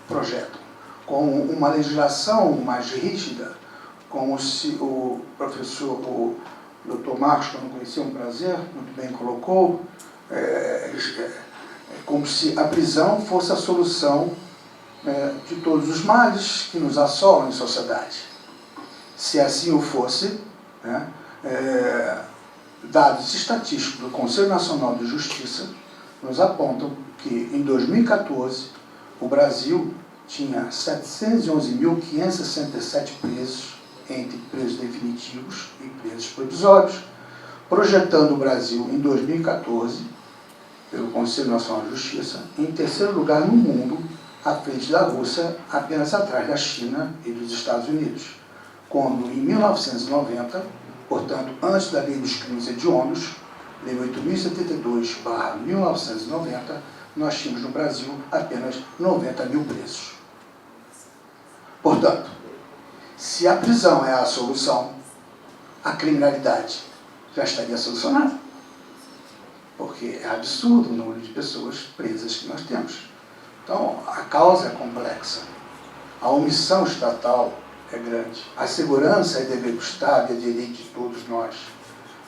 projetam, com uma legislação mais rígida, como se o professor, o Dr. Marcos, que eu não conhecia, um prazer, muito bem colocou, como se a prisão fosse a solução de todos os males que nos assolam em sociedade. Se assim o fosse, né, dados estatísticos do Conselho Nacional de Justiça nos apontam que, em 2014, o Brasil tinha 711.567 presos, entre presos definitivos e presos provisórios, projetando o Brasil, em 2014, pelo Conselho Nacional de Justiça, em terceiro lugar no mundo, à frente da Rússia, apenas atrás da China e dos Estados Unidos, quando, em 1990, portanto, antes da Lei dos Crimes Hediondos, Lei 8.072/1990, nós tínhamos no Brasil apenas 90 mil presos. Portanto, se a prisão é a solução, a criminalidade já estaria solucionada. Porque é absurdo o número de pessoas presas que nós temos. Então, a causa é complexa. A omissão estatal é grande. A segurança é dever do Estado, é direito de todos nós.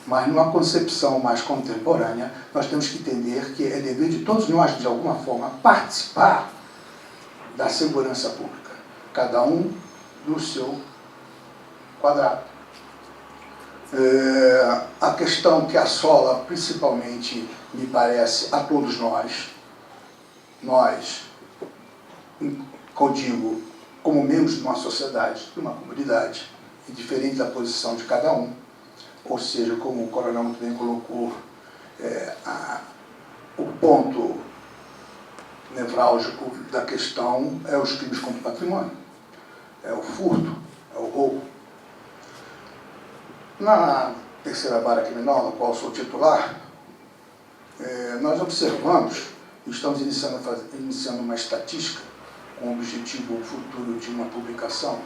Mas, numa concepção mais contemporânea, nós temos que entender que é dever de todos nós, de alguma forma, participar da segurança pública. Cada um no seu quadrado. A questão que assola, principalmente, me parece, a todos nós, eu digo, como membros de uma sociedade, de uma comunidade, e diferente da posição de cada um, ou seja, como o coronel muito bem colocou, o ponto nevrálgico da questão é os crimes contra o patrimônio, é o furto, é o roubo. Na terceira vara criminal, na qual sou titular, nós observamos, estamos iniciando uma estatística com o objetivo futuro de uma publicação,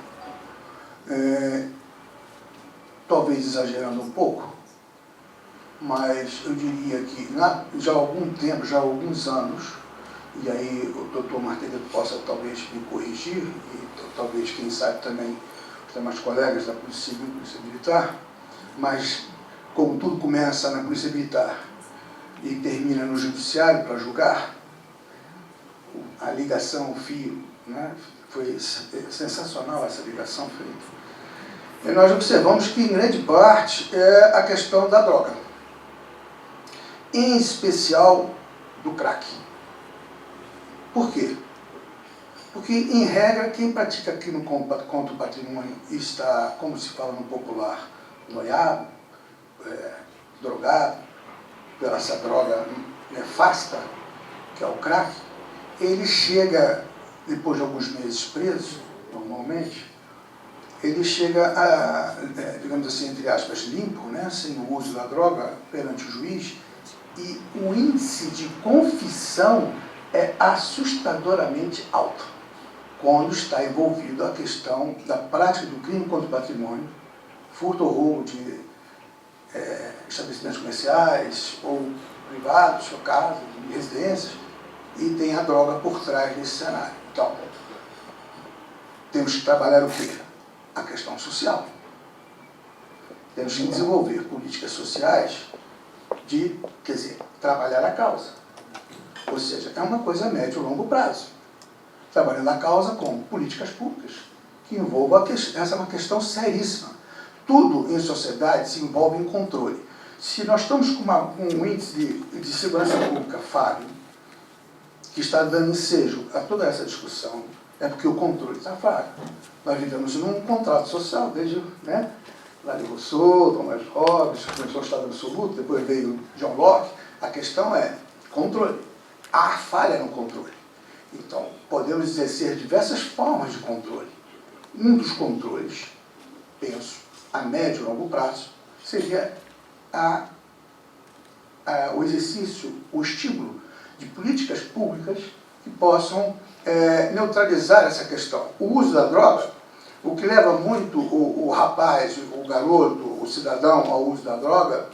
talvez exagerando um pouco, mas eu diria que já há algum tempo, já há alguns anos, e aí o doutor Marteleto possa talvez me corrigir, e talvez, quem sabe, também os demais colegas da Polícia Civil e Polícia Militar, mas como tudo começa na Polícia Militar e termina no Judiciário para julgar, a ligação, o fio, né? Foi sensacional essa ligação feita. E nós observamos que, em grande parte, é a questão da droga, em especial do crack. Por quê? Porque, em regra, quem pratica crime contra o patrimônio está, como se fala no popular, noiado, drogado, pela essa droga nefasta, que é o crack, ele chega, depois de alguns meses preso, normalmente, ele chega a, digamos assim, entre aspas, limpo, né, sem o uso da droga perante o juiz, e o índice de confissão é assustadoramente alto, quando está envolvido a questão da prática do crime contra o patrimônio, furto ou roubo de estabelecimentos comerciais ou privados, ou casas, residências, e tem a droga por trás desse cenário. Então, temos que trabalhar o quê? A questão social. Temos que desenvolver políticas sociais quer dizer, trabalhar a causa. Ou seja, é uma coisa a médio e longo prazo. Trabalhando a causa com políticas públicas, que envolvam essa é uma questão seríssima. tudo em sociedade se envolve em controle. Se nós estamos com um índice de segurança pública falho, que está dando ensejo a toda essa discussão, é porque o controle está falho. Nós vivemos num contrato social, desde Larry Rousseau, Thomas Hobbes, começou o Estado Absoluto, depois veio John Locke. A questão é controle. Há falha no controle. Então, podemos exercer diversas formas de controle. Um dos controles, penso, a médio e longo prazo, seria o exercício, o estímulo de políticas públicas que possam neutralizar essa questão. O uso da droga, o que leva muito o rapaz, o garoto, o cidadão ao uso da droga,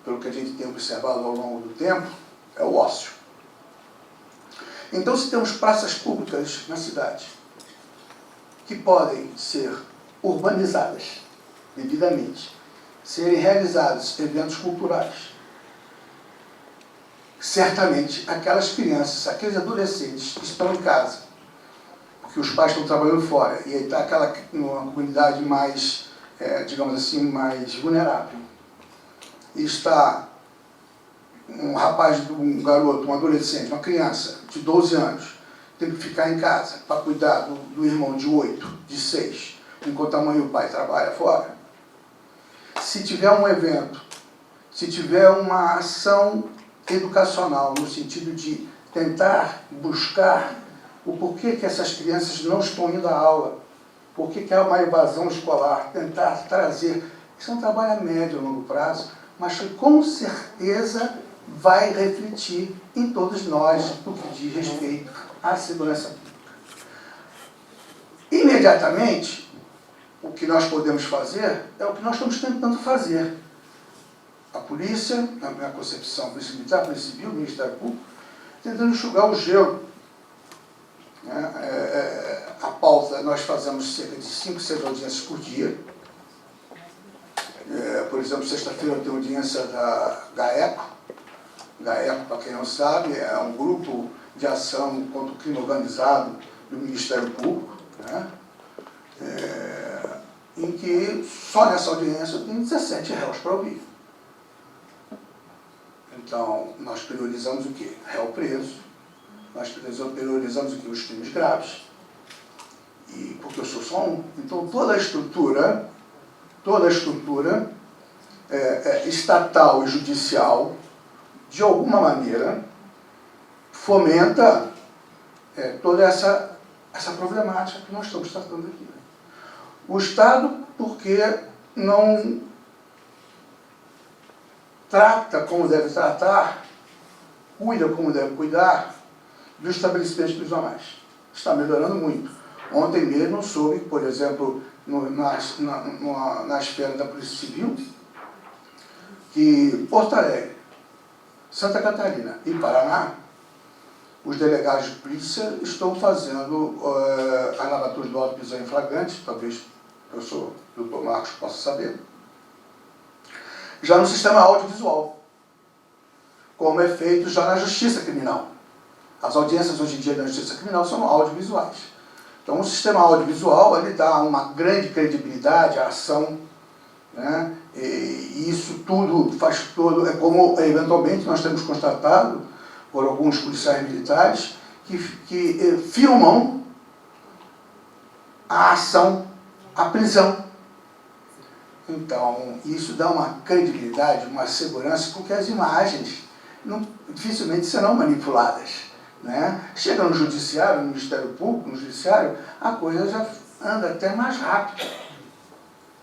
pelo que a gente tem observado ao longo do tempo, é o ócio. Então, se temos praças públicas na cidade que podem ser urbanizadas devidamente, serem realizados eventos culturais, certamente aquelas crianças, aqueles adolescentes que estão em casa, porque os pais estão trabalhando fora, e aí está aquela uma comunidade mais, digamos assim, mais vulnerável, e está um rapaz, um garoto, um adolescente, uma criança de 12 anos, tem que ficar em casa para cuidar do irmão de 8, de 6, enquanto a mãe e o pai trabalham fora. Se tiver um evento, se tiver uma ação educacional, no sentido de tentar buscar o porquê que essas crianças não estão indo à aula, porquê que há uma evasão escolar, tentar trazer, isso é um trabalho a médio e longo prazo, mas que com certeza vai refletir em todos nós no que diz respeito à segurança pública. Imediatamente, o que nós podemos fazer é o que nós estamos tentando fazer. A polícia, na minha concepção, a polícia militar, a polícia civil, o Ministério Público, tentando enxugar o gelo. A pauta, nós fazemos cerca de 5, 6 audiências por dia. Por exemplo, sexta-feira eu tenho audiência da GAECO. GAECO, para quem não sabe, é um grupo de ação contra o crime organizado do Ministério Público, em que só nessa audiência eu tenho 17 réus para ouvir. Então, nós priorizamos o quê? Réu preso, nós priorizamos o quê? Os crimes graves, e porque eu sou só um. Então, toda a estrutura estatal e judicial, de alguma maneira, fomenta toda essa problemática que nós estamos tratando aqui. O Estado, porque não trata como deve tratar, cuida como deve cuidar dos estabelecimentos prisionais. Está melhorando muito. Ontem mesmo soube, por exemplo, na esfera da Polícia Civil, que Porto Alegre, Santa Catarina e Paraná, os delegados de polícia estão fazendo a lavatura do auto de prisão em flagrante, talvez o professor Dr. Marcos possa saber, já no sistema audiovisual, como é feito já na justiça criminal. As audiências hoje em dia da justiça criminal são audiovisuais. Então o sistema audiovisual ele dá uma grande credibilidade à ação, e isso tudo faz todo, é como eventualmente nós temos constatado por alguns policiais militares que filmam a ação, a prisão. Então, isso dá uma credibilidade, uma segurança, porque as imagens dificilmente serão manipuladas. Chega no judiciário, no Ministério Público, no judiciário, a coisa já anda até mais rápido,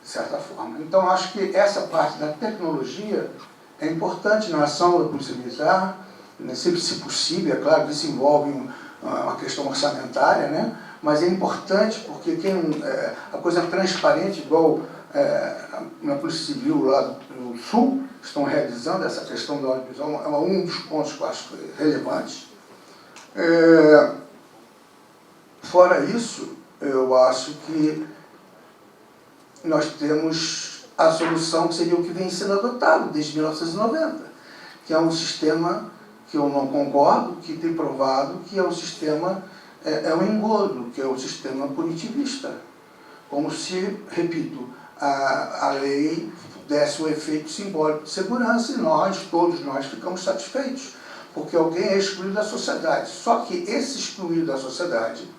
de certa forma. Então, acho que essa parte da tecnologia é importante na ação da Polícia Militar, sempre se possível, é claro que isso envolve uma questão orçamentária, mas é importante porque a coisa é transparente, igual na Polícia Civil lá do Sul, estão realizando essa questão da audiovisual, é um dos pontos que eu acho relevantes. Fora isso, eu acho que nós temos a solução que seria o que vem sendo adotado desde 1990, que é um sistema que eu não concordo, que tem provado que é um sistema, é um engodo, que é um sistema punitivista. Como se, repito, a lei desse o efeito simbólico de segurança e todos nós ficamos satisfeitos, porque alguém é excluído da sociedade. Só que esse excluído da sociedade,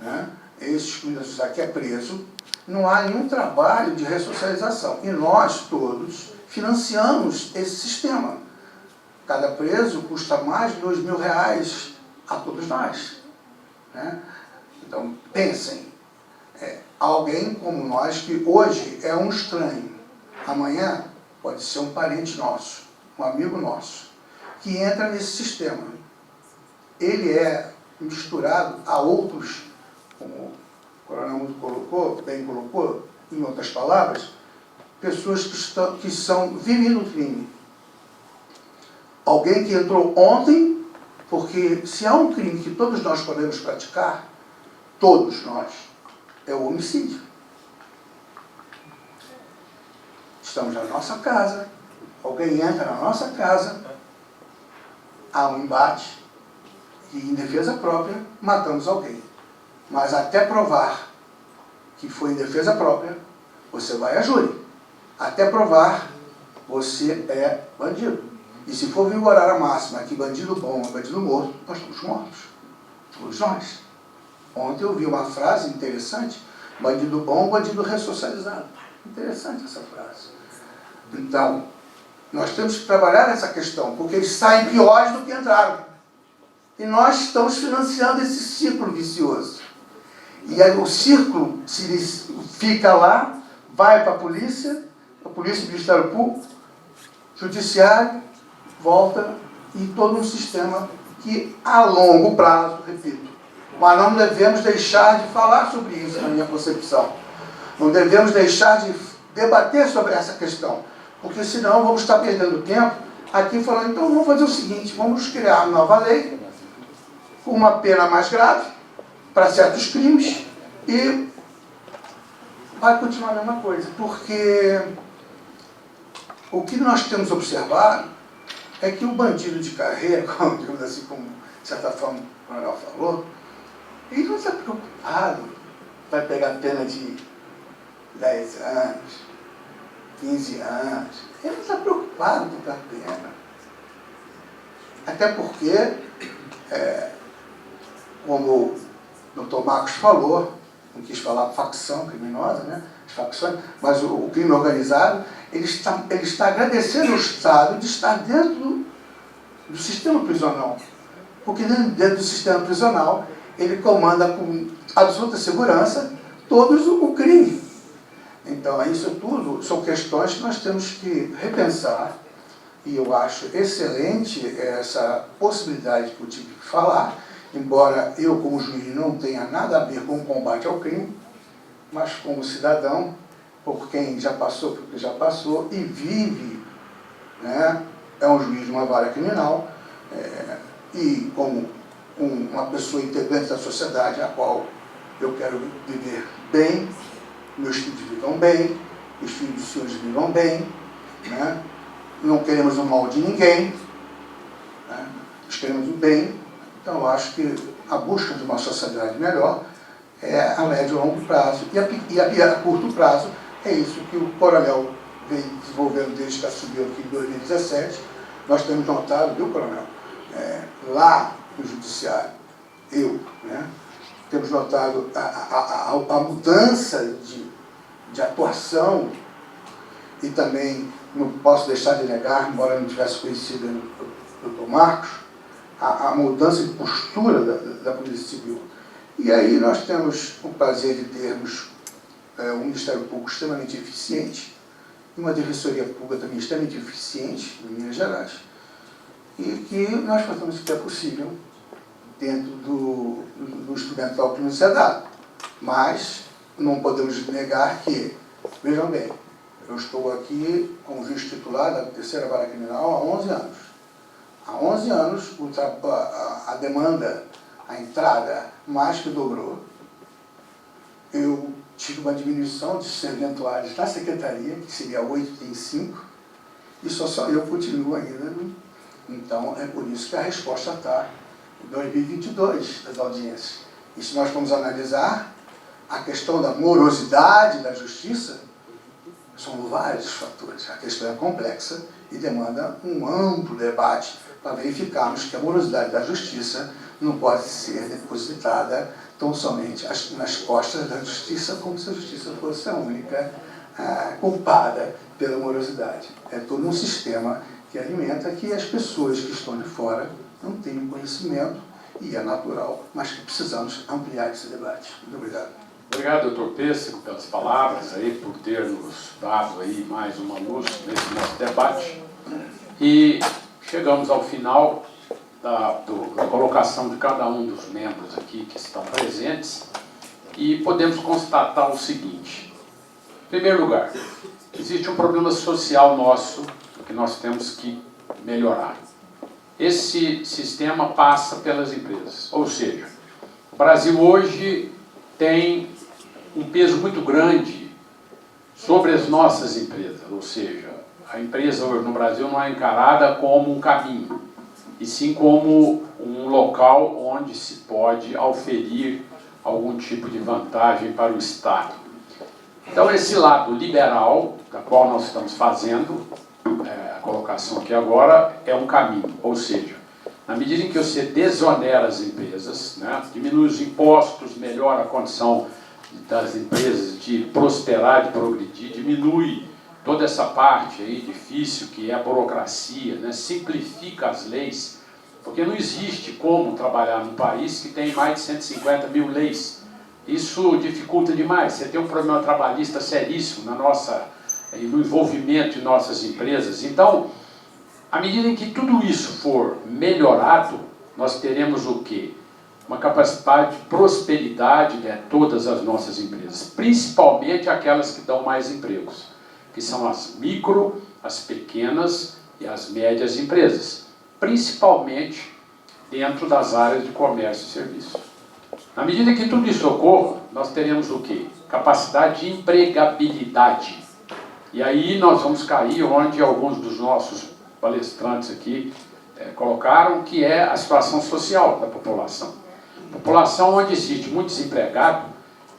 né, esse excluído da sociedade que é preso, não há nenhum trabalho de ressocialização. E nós todos financiamos esse sistema. Cada preso custa mais de R$2.000 a todos nós, né? Então, pensem, alguém como nós que hoje é um estranho, amanhã pode ser um parente nosso, um amigo nosso, que entra nesse sistema. Ele é misturado a outros, como o coronel bem colocou, em outras palavras, pessoas que são vivendo o crime. Alguém que entrou ontem, porque se há um crime que todos nós podemos praticar, todos nós, é o homicídio. Estamos na nossa casa, alguém entra na nossa casa, há um embate, e em defesa própria matamos alguém. Mas até provar que foi em defesa própria, você vai a júri. Até provar, você é bandido. E se for vigorar a máxima que bandido bom é bandido morto, nós estamos mortos. Todos nós. Ontem eu vi uma frase interessante, bandido bom, bandido ressocializado. Interessante essa frase. Então, nós temos que trabalhar essa questão, porque eles saem piores do que entraram. E nós estamos financiando esse círculo vicioso. E aí o círculo fica lá, vai para a polícia, Ministério Público, Judiciário, volta, e todo um sistema que a longo prazo, repito, mas não devemos deixar de falar sobre isso, na minha concepção. Não devemos deixar de debater sobre essa questão, porque senão vamos estar perdendo tempo aqui falando, então vamos fazer o seguinte, vamos criar uma nova lei com uma pena mais grave para certos crimes e vai continuar a mesma coisa, porque o que nós temos observado é que o bandido de carreira, digamos assim, como de certa forma o coronel falou, ele não está preocupado, vai pegar pena de 10 anos, 15 anos, ele não está preocupado com pegar pena. Até porque, como o Dr. Marcos falou, não quis falar facção criminosa, né? As facções, mas o crime organizado, ele está agradecendo ao Estado de estar dentro do sistema prisional. Porque dentro do sistema prisional, ele comanda com absoluta segurança todos o crime. Então, isso tudo são questões que nós temos que repensar, e eu acho excelente essa possibilidade que eu tive de falar, embora eu, como juiz, não tenha nada a ver com o combate ao crime, mas como cidadão, por quem já passou, porque já passou, e vive, né, é um juiz de uma vara criminal, e como uma pessoa integrante da sociedade, a qual eu quero viver bem, meus filhos vivam bem, os filhos dos senhores vivam bem, né? Não queremos o mal de ninguém, né? Nós queremos o bem. Então eu acho que a busca de uma sociedade melhor é a médio e longo prazo, e a curto prazo é isso que o coronel vem desenvolvendo desde que assumiu aqui em 2017. Nós temos notado, viu, coronel, lá no judiciário, né, temos notado a mudança de atuação, e também não posso deixar de negar, embora não tivesse conhecido o Dr. Marcos, a mudança de postura da Polícia Civil. E aí nós temos o prazer de termos um Ministério Público extremamente eficiente, e uma Defensoria Pública também extremamente eficiente, em Minas Gerais, e que nós fazemos o que é possível dentro do instrumental que nos é dado. Mas não podemos negar que, vejam bem, eu estou aqui como juiz titular da terceira vara criminal há 11 anos. Há 11 anos a demanda, a entrada mais que dobrou. Eu tive uma diminuição de serventuários na secretaria, que seria 8 em 5, e só eu continuo ainda. Então é por isso que a resposta está em 2022 das audiências. E se nós formos analisar a questão da morosidade da justiça, São vários fatores. A questão é complexa e demanda um amplo debate para verificarmos que a morosidade da justiça não pode ser depositada tão somente nas costas da justiça, como se a justiça fosse a única culpada pela morosidade. É todo um sistema que alimenta que as pessoas que estão de fora não tenham conhecimento, e é natural, mas que precisamos ampliar esse debate. Muito obrigado. Obrigado, doutor Pêssego, pelas palavras aí, por ter nos dado aí mais uma luz nesse nosso debate. E chegamos ao final da colocação de cada um dos membros aqui que estão presentes e podemos constatar o seguinte. Em primeiro lugar, existe um problema social nosso que nós temos que melhorar. Esse sistema passa pelas empresas, ou seja, o Brasil hoje tem um peso muito grande sobre as nossas empresas, ou seja, a empresa hoje no Brasil não é encarada como um caminho, e sim como um local onde se pode auferir algum tipo de vantagem para o Estado. Então, esse lado liberal, da qual nós estamos fazendo, a colocação aqui agora, é um caminho, ou seja, na medida em que você desonera as empresas, né, diminui os impostos, melhora a condição das empresas de prosperar, de progredir, diminui toda essa parte aí difícil que é a burocracia, né, simplifica as leis, porque não existe como trabalhar num país que tem mais de 150 mil leis. Isso dificulta demais. Você tem um problema trabalhista seríssimo no envolvimento em nossas empresas. Então, à medida em que tudo isso for melhorado, nós teremos o quê? Uma capacidade de prosperidade de todas as nossas empresas, principalmente aquelas que dão mais empregos, que são as micro, as pequenas e as médias empresas, principalmente dentro das áreas de comércio e serviço. Na medida que tudo isso ocorra, nós teremos o quê? Capacidade de empregabilidade. E aí nós vamos cair onde alguns dos nossos palestrantes aqui colocaram, que é a situação social da população. População onde existe muito desempregado,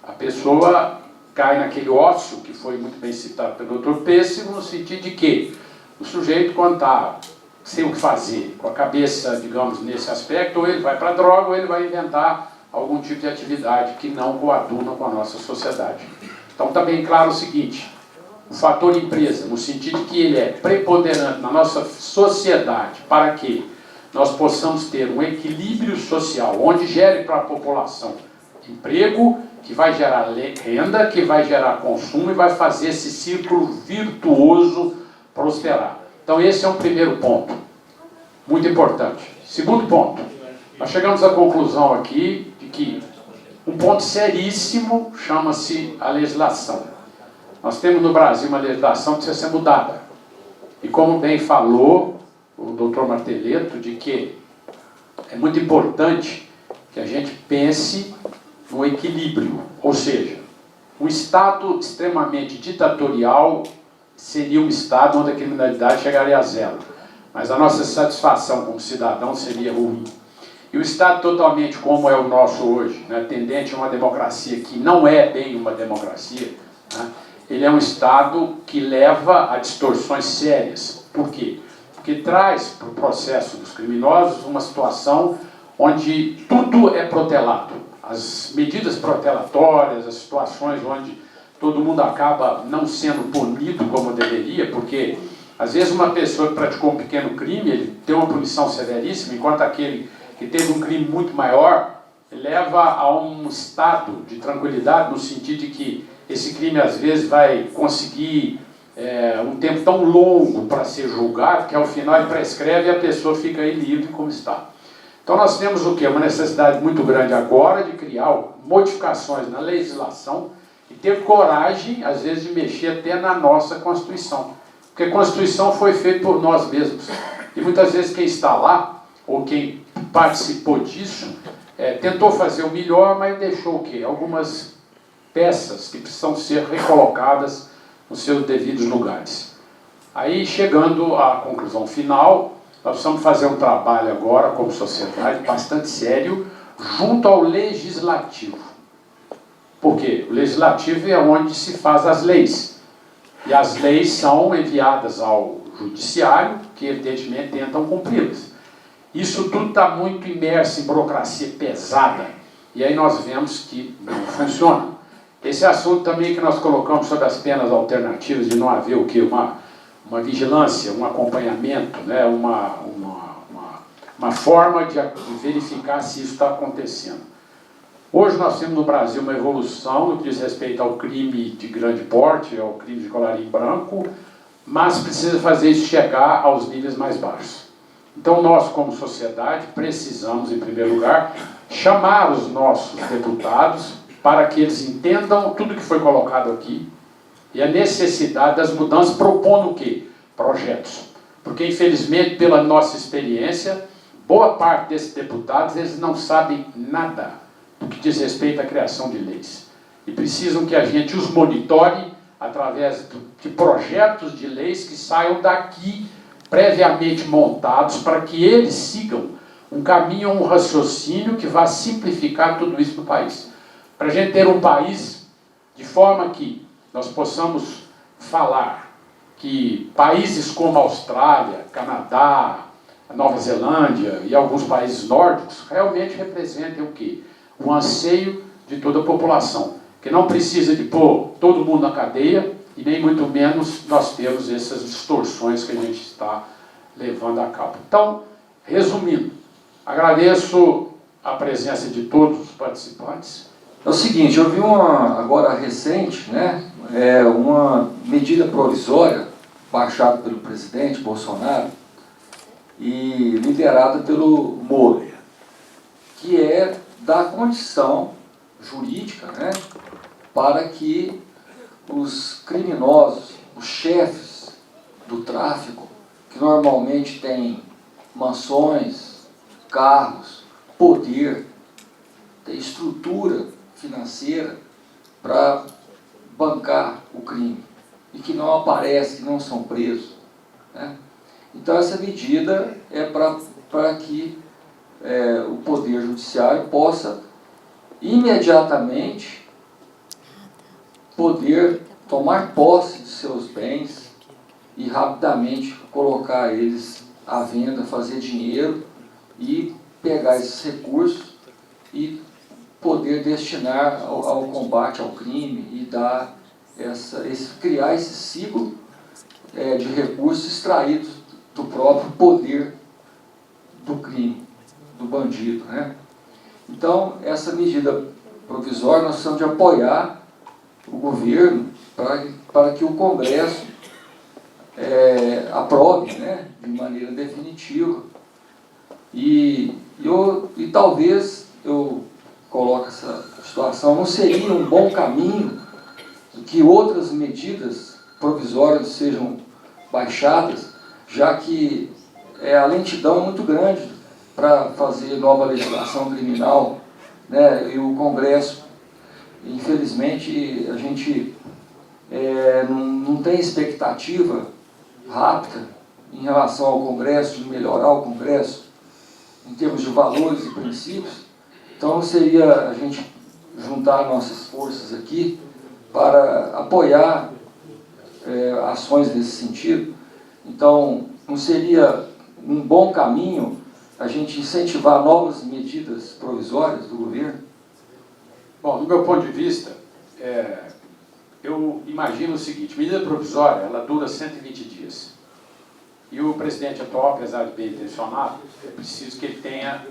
a pessoa cai naquele ócio, que foi muito bem citado pelo Dr. Pêssego, no sentido de que o sujeito, quando está sem o que fazer, com a cabeça, digamos, nesse aspecto, ou ele vai para a droga, ou ele vai inventar algum tipo de atividade que não coaduna com a nossa sociedade. Então está bem claro o seguinte, o fator empresa, no sentido que ele é preponderante na nossa sociedade, para que nós possamos ter um equilíbrio social, onde gere para a população emprego, que vai gerar renda, que vai gerar consumo e vai fazer esse círculo virtuoso prosperar. Então esse é um primeiro ponto, muito importante. Segundo ponto, nós chegamos à conclusão aqui de que um ponto seríssimo chama-se a legislação. Nós temos no Brasil uma legislação que precisa ser mudada. E como bem falou o doutor Marteleto, de que é muito importante que a gente pense no equilíbrio. Ou seja, um Estado extremamente ditatorial seria um Estado onde a criminalidade chegaria a zero. Mas a nossa satisfação como cidadão seria ruim. E o Estado totalmente como é o nosso hoje, né, tendente a uma democracia que não é bem uma democracia, né, ele é um Estado que leva a distorções sérias. Por quê? Porque traz para o processo dos criminosos uma situação onde tudo é protelado. As medidas protelatórias, as situações onde todo mundo acaba não sendo punido como deveria, porque às vezes uma pessoa que praticou um pequeno crime, ele tem uma punição severíssima, enquanto aquele que teve um crime muito maior, leva a um estado de tranquilidade, no sentido de que esse crime às vezes vai conseguir um tempo tão longo para ser julgado, que ao final ele prescreve e a pessoa fica aí livre como está. Então nós temos o quê? Uma necessidade muito grande agora de criar modificações na legislação e ter coragem, às vezes, de mexer até na nossa Constituição. Porque a Constituição foi feita por nós mesmos. E muitas vezes quem está lá, ou quem participou disso, tentou fazer o melhor, mas deixou o quê? Algumas peças que precisam ser recolocadas nos seus devidos lugares. Aí, chegando à conclusão final, nós precisamos fazer um trabalho agora, como sociedade, bastante sério, junto ao Legislativo. Por quê? O Legislativo é onde se faz as leis. E as leis são enviadas ao judiciário, que evidentemente tentam cumpri-las. Isso tudo está muito imerso em burocracia pesada, e aí nós vemos que não funciona. Esse assunto também que nós colocamos sobre as penas alternativas, de não haver o quê? Uma vigilância, um acompanhamento, né? uma forma de verificar se isso está acontecendo. Hoje nós temos no Brasil uma evolução no que diz respeito ao crime de grande porte, ao crime de colarinho branco, mas precisa fazer isso chegar aos níveis mais baixos. Então nós, como sociedade, precisamos, em primeiro lugar, chamar os nossos deputados para que eles entendam tudo que foi colocado aqui e a necessidade das mudanças, propondo o quê? Projetos. Porque, infelizmente, pela nossa experiência, boa parte desses deputados, eles não sabem nada do que diz respeito à criação de leis. E precisam que a gente os monitore através de projetos de leis que saiam daqui previamente montados para que eles sigam um caminho, um raciocínio que vá simplificar tudo isso no país. Para a gente ter um país de forma que nós possamos falar que países como a Austrália, Canadá, a Nova Zelândia e alguns países nórdicos realmente representem o quê? O anseio de toda a população, que não precisa de pôr todo mundo na cadeia e nem muito menos nós temos essas distorções que a gente está levando a cabo. Então, resumindo, agradeço a presença de todos os participantes. É o seguinte, eu vi agora recente, né, uma medida provisória baixada pelo presidente Bolsonaro e liderada pelo Moro, que é dar condição jurídica, né, para que os criminosos, os chefes do tráfico, que normalmente têm mansões, carros, poder, tem estrutura financeira para bancar o crime e que não aparecem, que não são presos, né? Então essa medida é para que o Poder Judiciário possa imediatamente poder tomar posse de seus bens e rapidamente colocar eles à venda, fazer dinheiro e pegar esses recursos e poder destinar ao combate ao crime e dar criar esse ciclo de recursos extraídos do próprio poder do crime, do bandido, né? Então, essa medida provisória nós precisamos de apoiar o governo para que o Congresso aprove, né, de maneira definitiva. E talvez eu coloque essa situação, não seria um bom caminho que outras medidas provisórias sejam baixadas, já que a lentidão é muito grande para fazer nova legislação criminal, né? E o Congresso, infelizmente, a gente não tem expectativa rápida em relação ao Congresso, de melhorar o Congresso, em termos de valores e princípios. Então, seria a gente juntar nossas forças aqui para apoiar ações nesse sentido. Então, não seria um bom caminho a gente incentivar novas medidas provisórias do governo? Bom, do meu ponto de vista, eu imagino o seguinte: medida provisória, ela dura 120 dias. E o presidente atual, apesar de bem intencionado, é preciso que ele tenha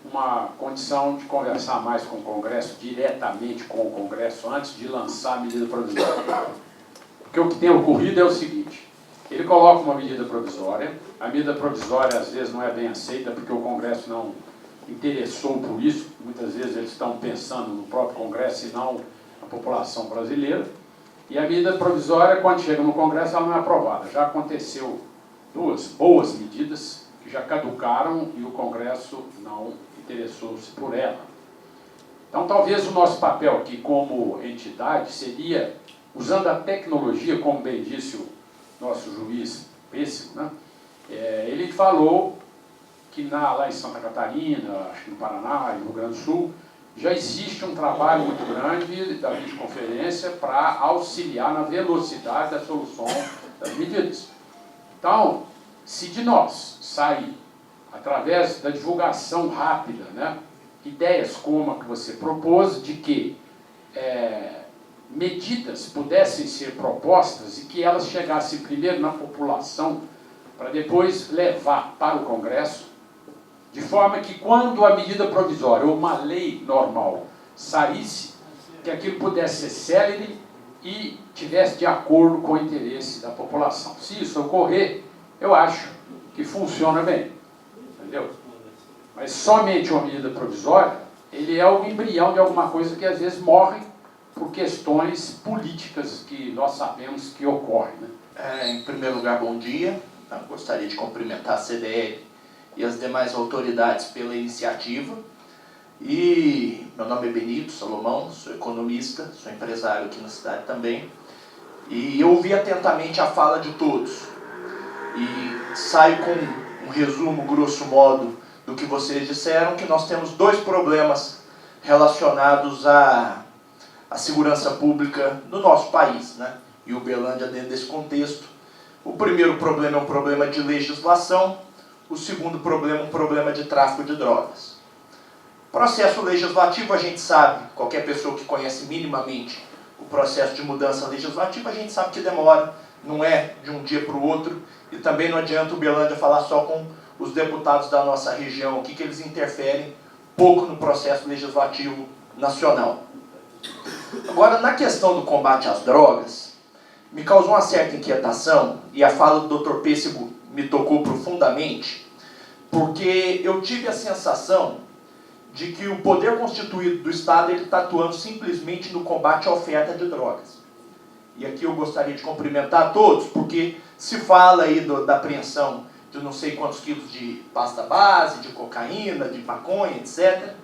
uma condição de conversar mais com o Congresso, diretamente com o Congresso, antes de lançar a medida provisória. Porque o que tem ocorrido é o seguinte: ele coloca uma medida provisória, a medida provisória às vezes não é bem aceita porque o Congresso não interessou por isso, muitas vezes eles estão pensando no próprio Congresso e não na população brasileira, e a medida provisória, quando chega no Congresso, ela não é aprovada. Já aconteceu duas boas medidas que já caducaram e o Congresso não interessou-se por ela. Então, talvez o nosso papel aqui como entidade seria, usando a tecnologia, como bem disse o nosso juiz Pêssego, né? Ele falou que lá em Santa Catarina, acho que no Paraná e no Rio Grande do Sul, já existe um trabalho muito grande da videoconferência para auxiliar na velocidade da solução das medidas. Então, se de nós sair, através da divulgação rápida, né, ideias como a que você propôs, de que medidas pudessem ser propostas e que elas chegassem primeiro na população, para depois levar para o Congresso, de forma que quando a medida provisória ou uma lei normal saísse, que aquilo pudesse ser célere e tivesse de acordo com o interesse da população. Se isso ocorrer, eu acho que funciona bem, entendeu? Mas somente uma medida provisória, ele é o embrião de alguma coisa que às vezes morre por questões políticas que nós sabemos que ocorrem, né? Em primeiro lugar, bom dia. Eu gostaria de cumprimentar a CDL e as demais autoridades pela iniciativa. E meu nome é Benito Salomão, sou economista, sou empresário aqui na cidade também. E eu ouvi atentamente a fala de todos. E saio com um resumo, grosso modo, do que vocês disseram, que nós temos dois problemas relacionados à segurança pública no nosso país, né? E Uberlândia dentro desse contexto. O primeiro problema é um problema de legislação, o segundo problema é um problema de tráfico de drogas. Processo legislativo, a gente sabe, qualquer pessoa que conhece minimamente o processo de mudança legislativa, a gente sabe que demora, não é de um dia para o outro, e também não adianta o Uberlândia falar só com os deputados da nossa região aqui, que eles interferem pouco no processo legislativo nacional. Agora, na questão do combate às drogas, me causou uma certa inquietação, e a fala do Dr. Pêssego me tocou profundamente, porque eu tive a sensação de que o poder constituído do Estado está atuando simplesmente no combate à oferta de drogas. E aqui eu gostaria de cumprimentar a todos, porque se fala aí da apreensão de não sei quantos quilos de pasta base, de cocaína, de maconha, etc.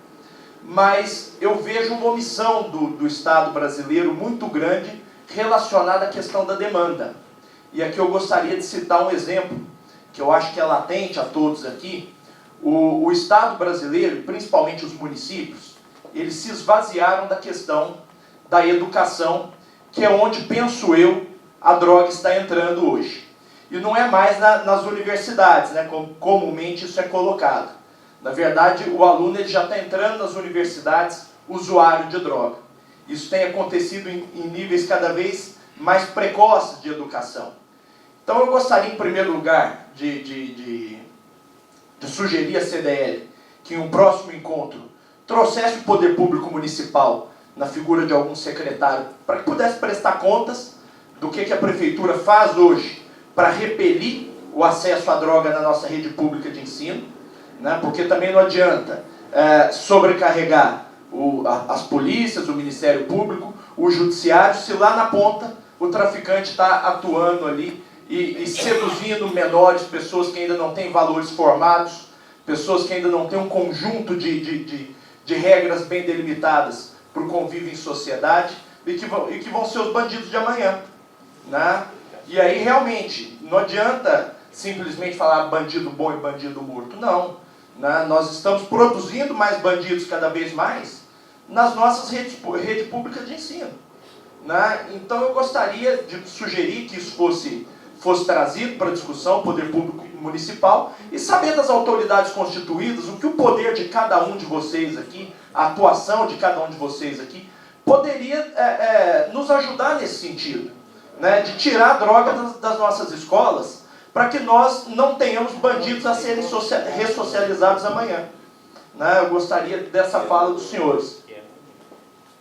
Mas eu vejo uma omissão do Estado brasileiro muito grande relacionada à questão da demanda. E aqui eu gostaria de citar um exemplo, que eu acho que é latente a todos aqui. O Estado brasileiro, principalmente os municípios, eles se esvaziaram da questão da educação, que é onde, penso eu, a droga está entrando hoje. E não é mais nas universidades, né, como comumente isso é colocado. Na verdade, o aluno ele já está entrando nas universidades usuário de droga. Isso tem acontecido em níveis cada vez mais precoces de educação. Então eu gostaria, em primeiro lugar, de sugerir à CDL que em um próximo encontro trouxesse o poder público municipal na figura de algum secretário para que pudesse prestar contas do que a prefeitura faz hoje para repelir o acesso à droga na nossa rede pública de ensino, né? Porque também não adianta sobrecarregar as polícias, o Ministério Público, o Judiciário, se lá na ponta o traficante está atuando ali e seduzindo menores, pessoas que ainda não têm valores formados, pessoas que ainda não têm um conjunto de regras bem delimitadas para o convívio em sociedade e que vão ser os bandidos de amanhã, né? E aí realmente não adianta simplesmente falar bandido bom e bandido morto, não, né? Nós estamos produzindo mais bandidos cada vez mais nas nossas redes públicas de ensino, né? Então eu gostaria de sugerir que isso fosse trazido para discussão, o poder público municipal, e saber das autoridades constituídas o que o poder de cada um de vocês aqui, a atuação de cada um de vocês aqui, poderia nos ajudar nesse sentido, né, de tirar a droga das nossas escolas, para que nós não tenhamos bandidos a serem ressocializados amanhã, né? Eu gostaria dessa fala dos senhores.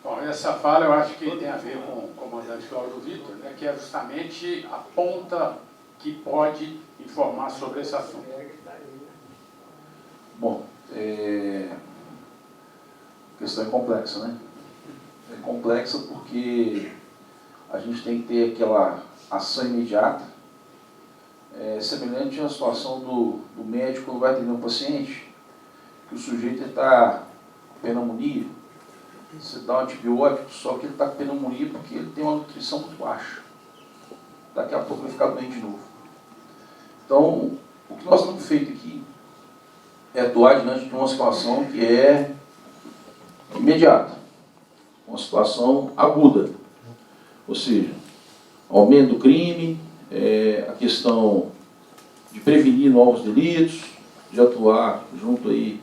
Bom, essa fala eu acho que tem a ver com o comandante Cláudio Vitor, né, que é justamente a ponta que pode informar sobre esse assunto. Bom, a questão é complexa, né? É complexa porque a gente tem que ter aquela ação imediata, semelhante à situação do médico quando vai atender um paciente, que o sujeito está com pneumonia, você dá um antibiótico, só que ele está com pneumonia porque ele tem uma nutrição muito baixa. Daqui a pouco vai ficar doente de novo. Então, o que nós temos feito aqui é atuar diante de uma situação que é imediata, uma situação aguda, ou seja, aumento do crime, a questão de prevenir novos delitos, de atuar junto aí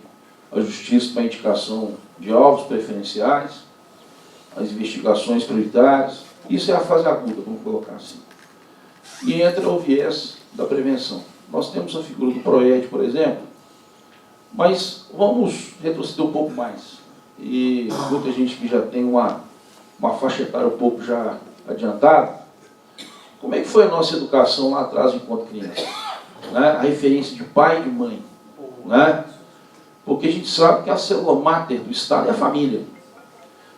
à justiça para a indicação de alvos preferenciais, as investigações prioritárias. Isso é a fase aguda, vamos colocar assim. E entra o viés da prevenção. Nós temos a figura do PROED, por exemplo, mas vamos retroceder um pouco mais. E muita gente que já tem uma faixa etária um pouco já adiantada, como é que foi a nossa educação lá atrás enquanto criança? Né? A referência de pai e de mãe. Né? Porque a gente sabe que a célula máter do Estado é a família.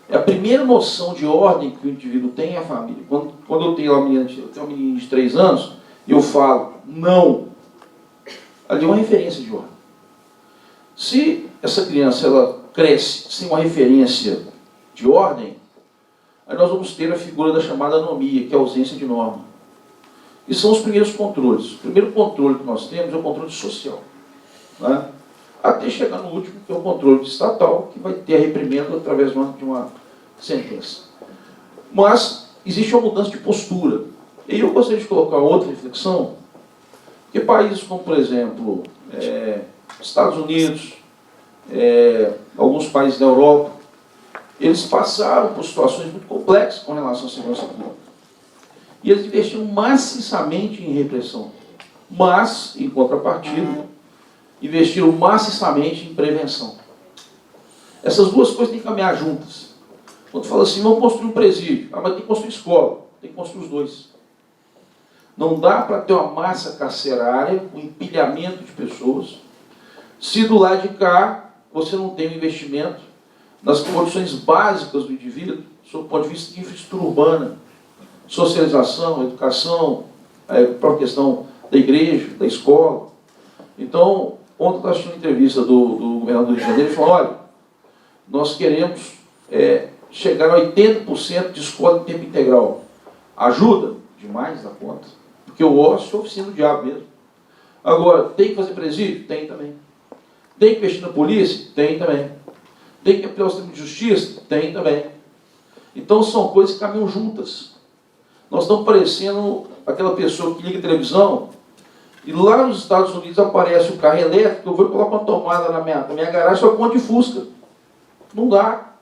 É a primeira noção de ordem que o indivíduo tem é a família. Quando eu tenho uma menina de 3 anos, eu falo, não. Ali é uma referência de ordem. Se essa criança ela cresce sem uma referência de ordem, aí nós vamos ter a figura da chamada anomia, que é a ausência de norma. E são os primeiros controles. O primeiro controle que nós temos é o controle social. Né? Até chegar no último, que é o controle estatal, que vai ter a reprimenda através de uma sentença. Mas existe uma mudança de postura. E eu gostaria de colocar outra reflexão, que países como, por exemplo, Estados Unidos, alguns países da Europa, eles passaram por situações muito complexas com relação à segurança pública. E eles investiram maciçamente em repressão. Mas, em contrapartida, investiram maciçamente em prevenção. Essas duas coisas têm que caminhar juntas. Quando fala assim, vamos construir um presídio, mas tem que construir escola, tem que construir os dois. Não dá para ter uma massa carcerária, um empilhamento de pessoas, se do lado de cá você não tem um investimento nas condições básicas do indivíduo, sob o ponto de vista de infraestrutura urbana, socialização, educação, para a questão da igreja, da escola. Então, ontem eu assisti uma entrevista do governador do Rio de Janeiro e falou, olha, nós queremos chegar a 80% de escola em tempo integral. Ajuda? Demais da conta. Porque o ócio é oficina do diabo mesmo. Agora, tem que fazer presídio? Tem também. Tem que investir na polícia? Tem também. Tem que aplicar o sistema de justiça? Tem também. Então, são coisas que caminham juntas. Nós estamos parecendo aquela pessoa que liga a televisão e lá nos Estados Unidos aparece o carro elétrico, eu vou colocar uma tomada na minha garagem, só com um monte de fusca. Não dá.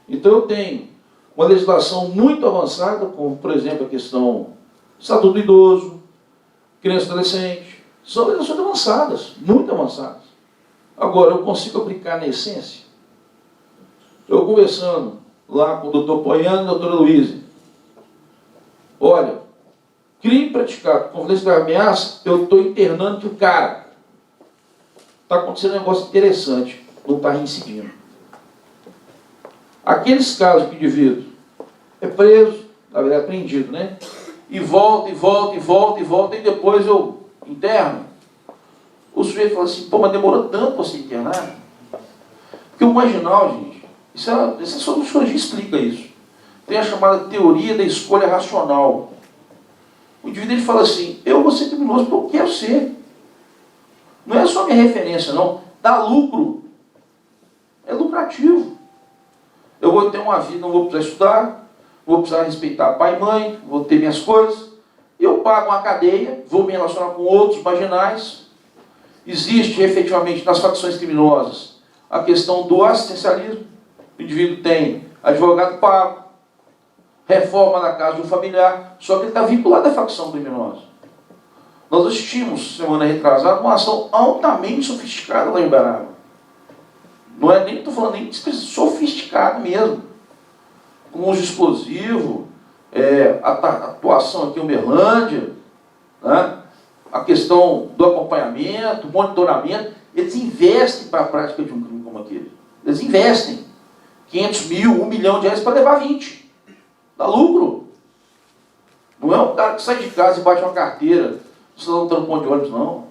Então eu tenho uma legislação muito avançada, como, por exemplo, a questão do Estatuto do Idoso, criança e adolescente. São legislações avançadas, muito avançadas. Agora, eu consigo aplicar na essência? Eu conversando lá com o doutor Poiano e a doutora Luísa. Olha, crime praticado com violência de ameaça, eu estou internando que o cara está acontecendo um negócio interessante, não está reincidindo. Aqueles casos que o indivíduo é preso, na verdade é apreendido, né? E volta, e depois eu interno. O sujeito fala assim, pô, mas demorou tanto para você internar? Porque o marginal, gente, essa sociologia explica isso. Tem a chamada teoria da escolha racional. O indivíduo ele fala assim, eu vou ser criminoso porque eu quero ser. Não é só minha referência, não. Dá lucro. É lucrativo. Eu vou ter uma vida, não vou precisar estudar, vou precisar respeitar pai e mãe, vou ter minhas coisas. Eu pago uma cadeia, vou me relacionar com outros marginais. Existe efetivamente nas facções criminosas a questão do assistencialismo. O indivíduo tem advogado pago, reforma na casa de um familiar, só que ele está vinculado à facção criminosa. Nós assistimos, semana retrasada, uma ação altamente sofisticada lá em Uberaba. Não é nem, estou falando nem de sofisticado mesmo. Com uso explosivo, a atuação aqui em Uberlândia, né? A questão do acompanhamento, monitoramento. Eles investem para a prática de um crime como aquele. Eles investem 500 mil, 1 milhão de reais para levar 20. Dá lucro. Não é um cara que sai de casa e bate uma carteira, você não está no ponto de ônibus, não.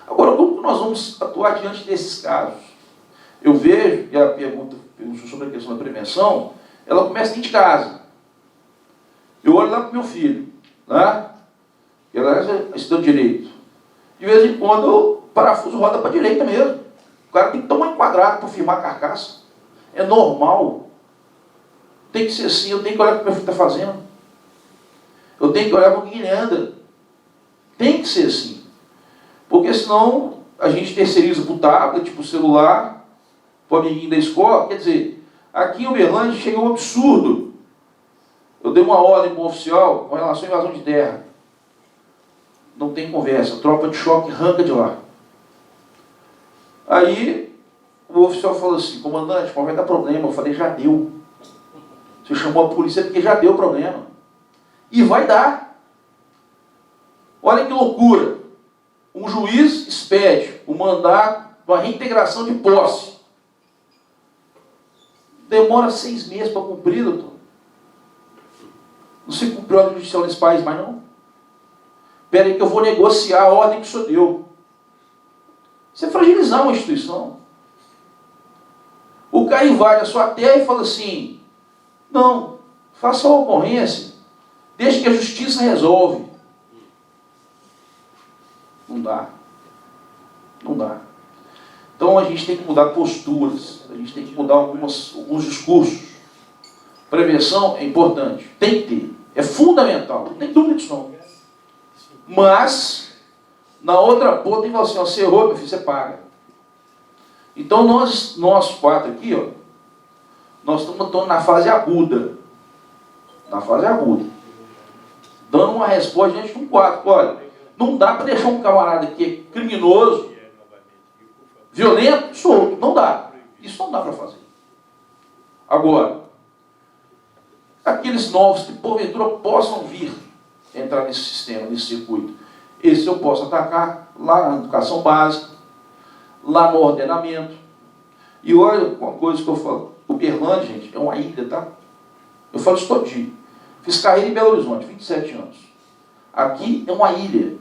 Agora, como que nós vamos atuar diante desses casos? Eu vejo, e a pergunta sobre a questão da prevenção, ela começa dentro de casa. Eu olho lá para o meu filho, né? Ela estuda direito. De vez em quando, o parafuso roda para a direita mesmo. O cara tem que tomar enquadrado para firmar a carcaça. É normal. Tem que ser assim, eu tenho que olhar o que meu filho está fazendo. Eu tenho que olhar com quem ele anda. Tem que ser assim. Porque senão a gente terceiriza para o tablet, para o celular, para o amiguinho da escola. Quer dizer, aqui em Uberlândia chega um absurdo. Eu dei uma ordem para o oficial com relação à invasão de terra. Não tem conversa. Tropa de choque arranca de lá. Aí o oficial falou assim: comandante, mas vai dar problema. Eu falei: já deu. Você chamou a polícia porque já deu problema. E vai dar. Olha que loucura. Um juiz expede o mandato de uma reintegração de posse. Demora 6 meses para cumprir, doutor. Não se cumpriu a ordem judicial nesse país mais não? Espera aí que eu vou negociar a ordem que o senhor deu. Isso é fragilizar uma instituição. O cara invade a sua terra e fala assim: não, faça uma ocorrência, deixe que a justiça resolve. Não dá. Não dá. Então a gente tem que mudar posturas, a gente tem que mudar alguns discursos. Prevenção é importante, tem que ter, é fundamental, não tem dúvida disso não. Mas, na outra ponta, tem que falar assim: ó, você errou, meu filho, você paga. Então nós 4 aqui, ó, nós estamos na fase aguda. Na fase aguda. Dando uma resposta diante de um quadro. Olha, não dá para deixar um camarada que é criminoso, violento, solto. Não dá. Isso não dá para fazer. Agora, aqueles novos que porventura possam vir entrar nesse sistema, nesse circuito, esse eu posso atacar lá na educação básica, lá no ordenamento. E olha uma coisa que eu falo: Uberlândia, gente, é uma ilha, tá? Eu falo isso todo dia. Fiz carreira em Belo Horizonte, 27 anos. Aqui é uma ilha.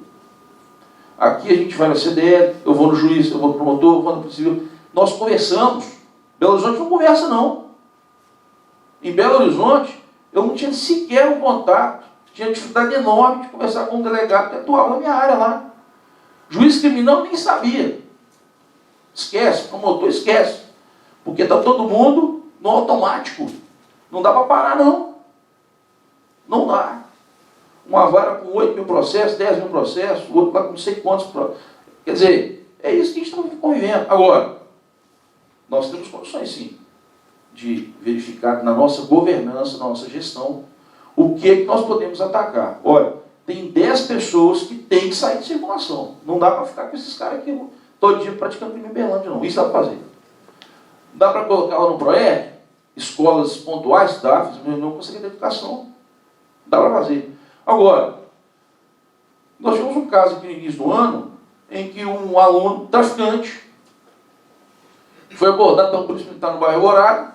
Aqui a gente vai na CDL, eu vou no juiz, eu vou no promotor, eu vou no civil. Nós conversamos. Belo Horizonte não conversa, não. Em Belo Horizonte, eu não tinha sequer um contato. Tinha dificuldade enorme de conversar com um delegado que atuava na minha área lá. Juiz criminal nem sabia. Esquece, promotor esquece. Porque está todo mundo no automático. Não dá para parar, não. Não dá. Uma vara com 8 mil processos, 10 mil processos, o outro lá com não sei quantos processos. Quer dizer, é isso que a gente está convivendo. Agora, nós temos condições, sim, de verificar na nossa governança, na nossa gestão, o que é que nós podemos atacar. Olha, tem 10 pessoas que têm que sair de circulação. Não dá para ficar com esses caras aqui todo dia praticando crime em Uberlândia, não. Isso dá para fazer. Dá para colocar lá no PROER, escolas pontuais, dá, fiz meu irmão com a Secretaria de Educação. Dá para fazer. Agora, nós tivemos um caso aqui no início do ano, em que um aluno traficante foi abordado pela polícia militar no bairro Horário.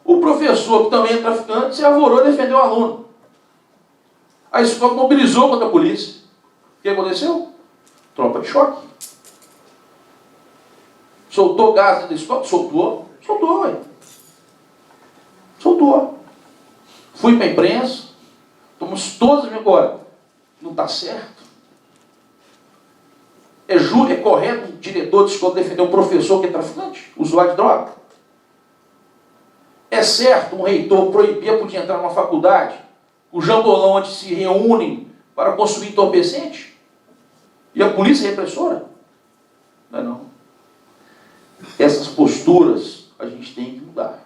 O professor, que também é traficante, se arvorou e defendeu o aluno. A escola mobilizou contra a polícia. O que aconteceu? Tropa de choque. Soltou gás dentro da escola? Soltou. Soltou, ué. Soltou. Fui para a imprensa. Estamos todos agora. Não está certo. É correto um diretor de escola defender um professor que é traficante? Usuário de droga? É certo um reitor proibir a poder entrar numa faculdade, o jambolão onde se reúnem para consumir entorpecente? E a polícia é repressora? Não é não. Essas posturas a gente tem que mudar.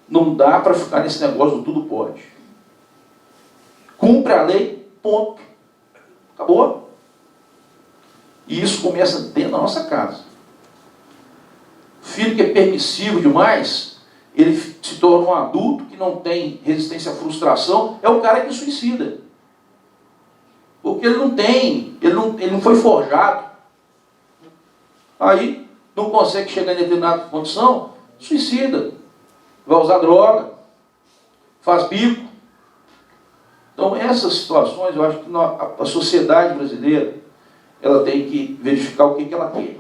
Não dá para ficar nesse negócio do tudo pode. Cumpre a lei, ponto. Acabou. E isso começa dentro da nossa casa. Filho que é permissivo demais, ele se torna um adulto que não tem resistência à frustração, é o cara que suicida. Porque ele não tem, ele não foi forjado. Aí, não consegue chegar em determinada condição, suicida. Vai usar droga, faz bico. Então, essas situações, eu acho que a sociedade brasileira, ela tem que verificar o que ela quer.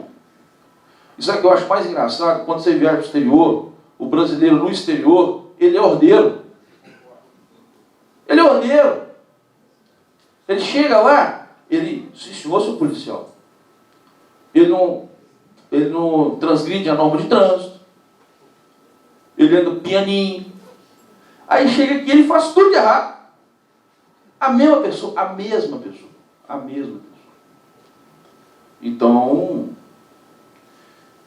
Isso é que eu acho mais engraçado, quando você viaja para o exterior, o brasileiro no exterior, ele é ordeiro. Ele é ordeiro. Ele chega lá, ele, sim senhor, seu policial, ele não transgride a norma de trânsito, ele anda pianinho. Aí chega aqui e ele faz tudo de errado. A mesma pessoa, a mesma pessoa, a mesma pessoa. Então,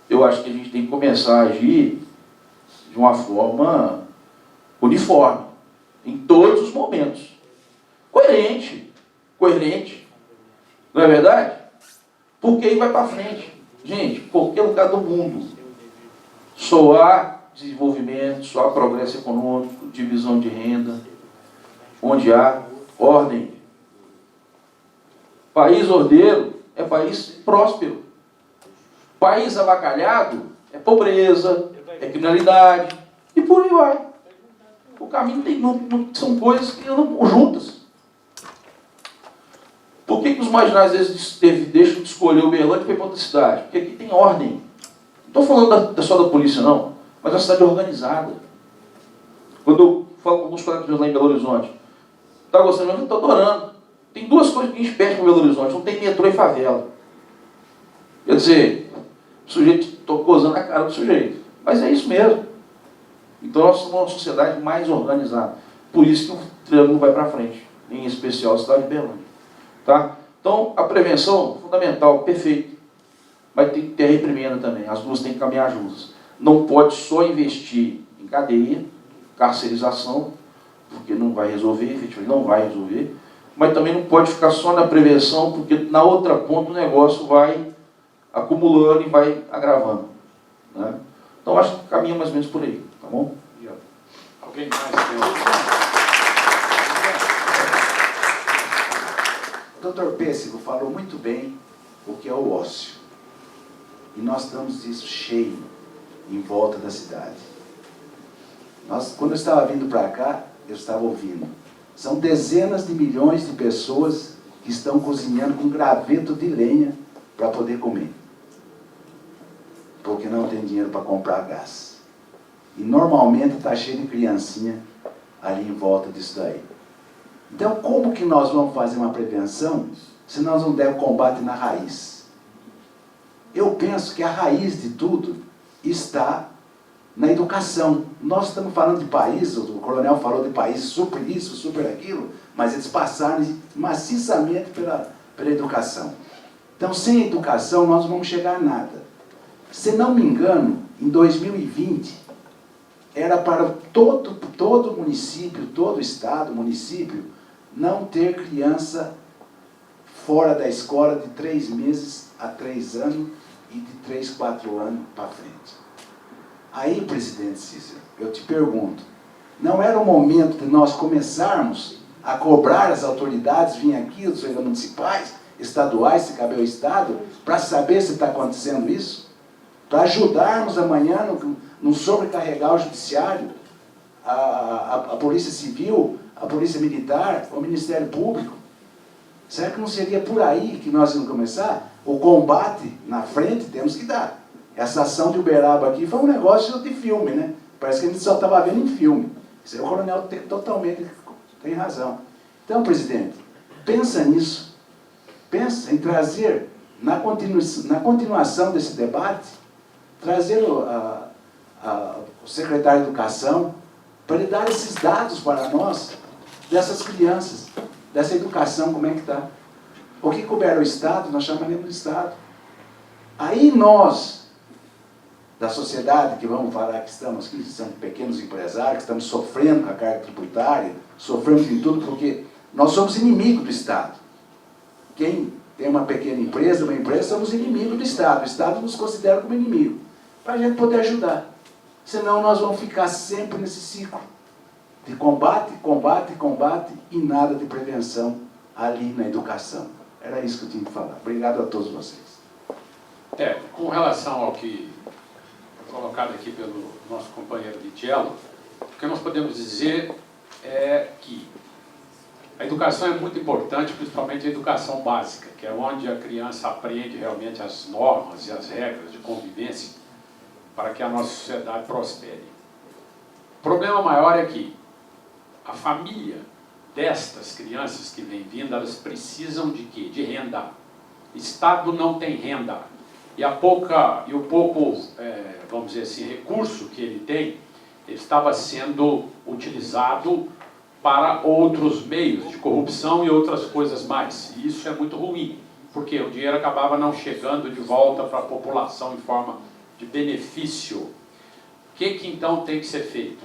eu acho que a gente tem que começar a agir de uma forma uniforme, em todos os momentos. Coerente, coerente. Não é verdade? Porque aí vai para frente. Gente, qualquer lugar do mundo, só há desenvolvimento, só há progresso econômico, divisão de renda, onde há ordem. País ordeiro é país próspero. País abacalhado é pobreza, é criminalidade, e por aí vai. O caminho são coisas que andam juntas. Por que os marginais às vezes deixam de escolher Uberlândia para ir para outra cidade? Porque aqui tem ordem. Não estou falando só da polícia, não, mas da cidade organizada. Quando eu falo com alguns colegas meus lá em Belo Horizonte, está gostando mesmo? Estou adorando. Tem duas coisas que a gente pede para Belo Horizonte: não tem metrô e favela. Quer dizer, o sujeito estou gozando a cara do sujeito. Mas é isso mesmo. Então nós somos uma sociedade mais organizada. Por isso que o triângulo vai para frente, em especial a cidade de Berlândia. Tá? Então a prevenção, fundamental, perfeito. Mas tem que ter a reprimenda também. As duas têm que caminhar juntas. Não pode só investir em cadeia, carcerização, porque não vai resolver, efetivamente não vai resolver. Mas também não pode ficar só na prevenção, porque na outra ponta o negócio vai acumulando e vai agravando. Né? Então acho que caminha mais ou menos por aí, tá bom? Alguém mais tem? O Dr. Pêssego falou muito bem o que é o ócio. E nós estamos isso cheio em volta da cidade. Quando eu estava vindo para cá, eu estava ouvindo. São dezenas de milhões de pessoas que estão cozinhando com graveto de lenha para poder comer. Porque não tem dinheiro para comprar gás. E normalmente está cheio de criancinha ali em volta disso daí. Então, como que nós vamos fazer uma prevenção se nós não der o combate na raiz? Eu penso que a raiz de tudo está na educação. Nós estamos falando de país, o coronel falou de país super isso, super aquilo, mas eles passaram maciçamente pela educação. Então, sem educação, nós não vamos chegar a nada. Se não me engano, em 2020, era para todo município, todo estado, município, não ter criança fora da escola de 3 meses a 3 anos e de 3, 4 anos para frente. Aí, presidente Cícero, eu te pergunto, não era o momento de nós começarmos a cobrar as autoridades, vir aqui, os municipais, estaduais, se caber o Estado, para saber se está acontecendo isso? Para ajudarmos amanhã no sobrecarregar o judiciário, a Polícia Civil, a Polícia Militar, o Ministério Público? Será que não seria por aí que nós íamos começar? O combate na frente temos que dar. Essa ação de Uberaba aqui foi um negócio de filme, né? Parece que a gente só estava vendo em filme. Isso aí, o coronel totalmente tem razão. Então, presidente, pensa nisso. Pensa em trazer, na continuação desse debate, trazer o secretário de Educação para ele dar esses dados para nós, dessas crianças, dessa educação, como é que está. O que couber o Estado, nós chamaremos de Estado. Aí nós, da sociedade, que vamos falar que estamos aqui, que são pequenos empresários, que estamos sofrendo com a carga tributária, sofremos em tudo, porque nós somos inimigos do Estado. Quem tem uma pequena empresa, somos inimigos do Estado. O Estado nos considera como inimigo, para a gente poder ajudar. Senão nós vamos ficar sempre nesse ciclo de combate, combate, combate e nada de prevenção ali na educação. Era isso que eu tinha que falar. Obrigado a todos vocês. Com relação ao que foi colocado aqui pelo nosso companheiro Vitello, o que nós podemos dizer é que a educação é muito importante, principalmente a educação básica, que é onde a criança aprende realmente as normas e as regras de convivência para que a nossa sociedade prospere. O problema maior é que a família destas crianças que vêm vindo, elas precisam de quê? De renda. O Estado não tem renda. E o pouco, vamos dizer assim, recurso que ele tem, estava sendo utilizado para outros meios de corrupção e outras coisas mais. E isso é muito ruim, porque o dinheiro acabava não chegando de volta para a população em forma de benefício. O que então tem que ser feito?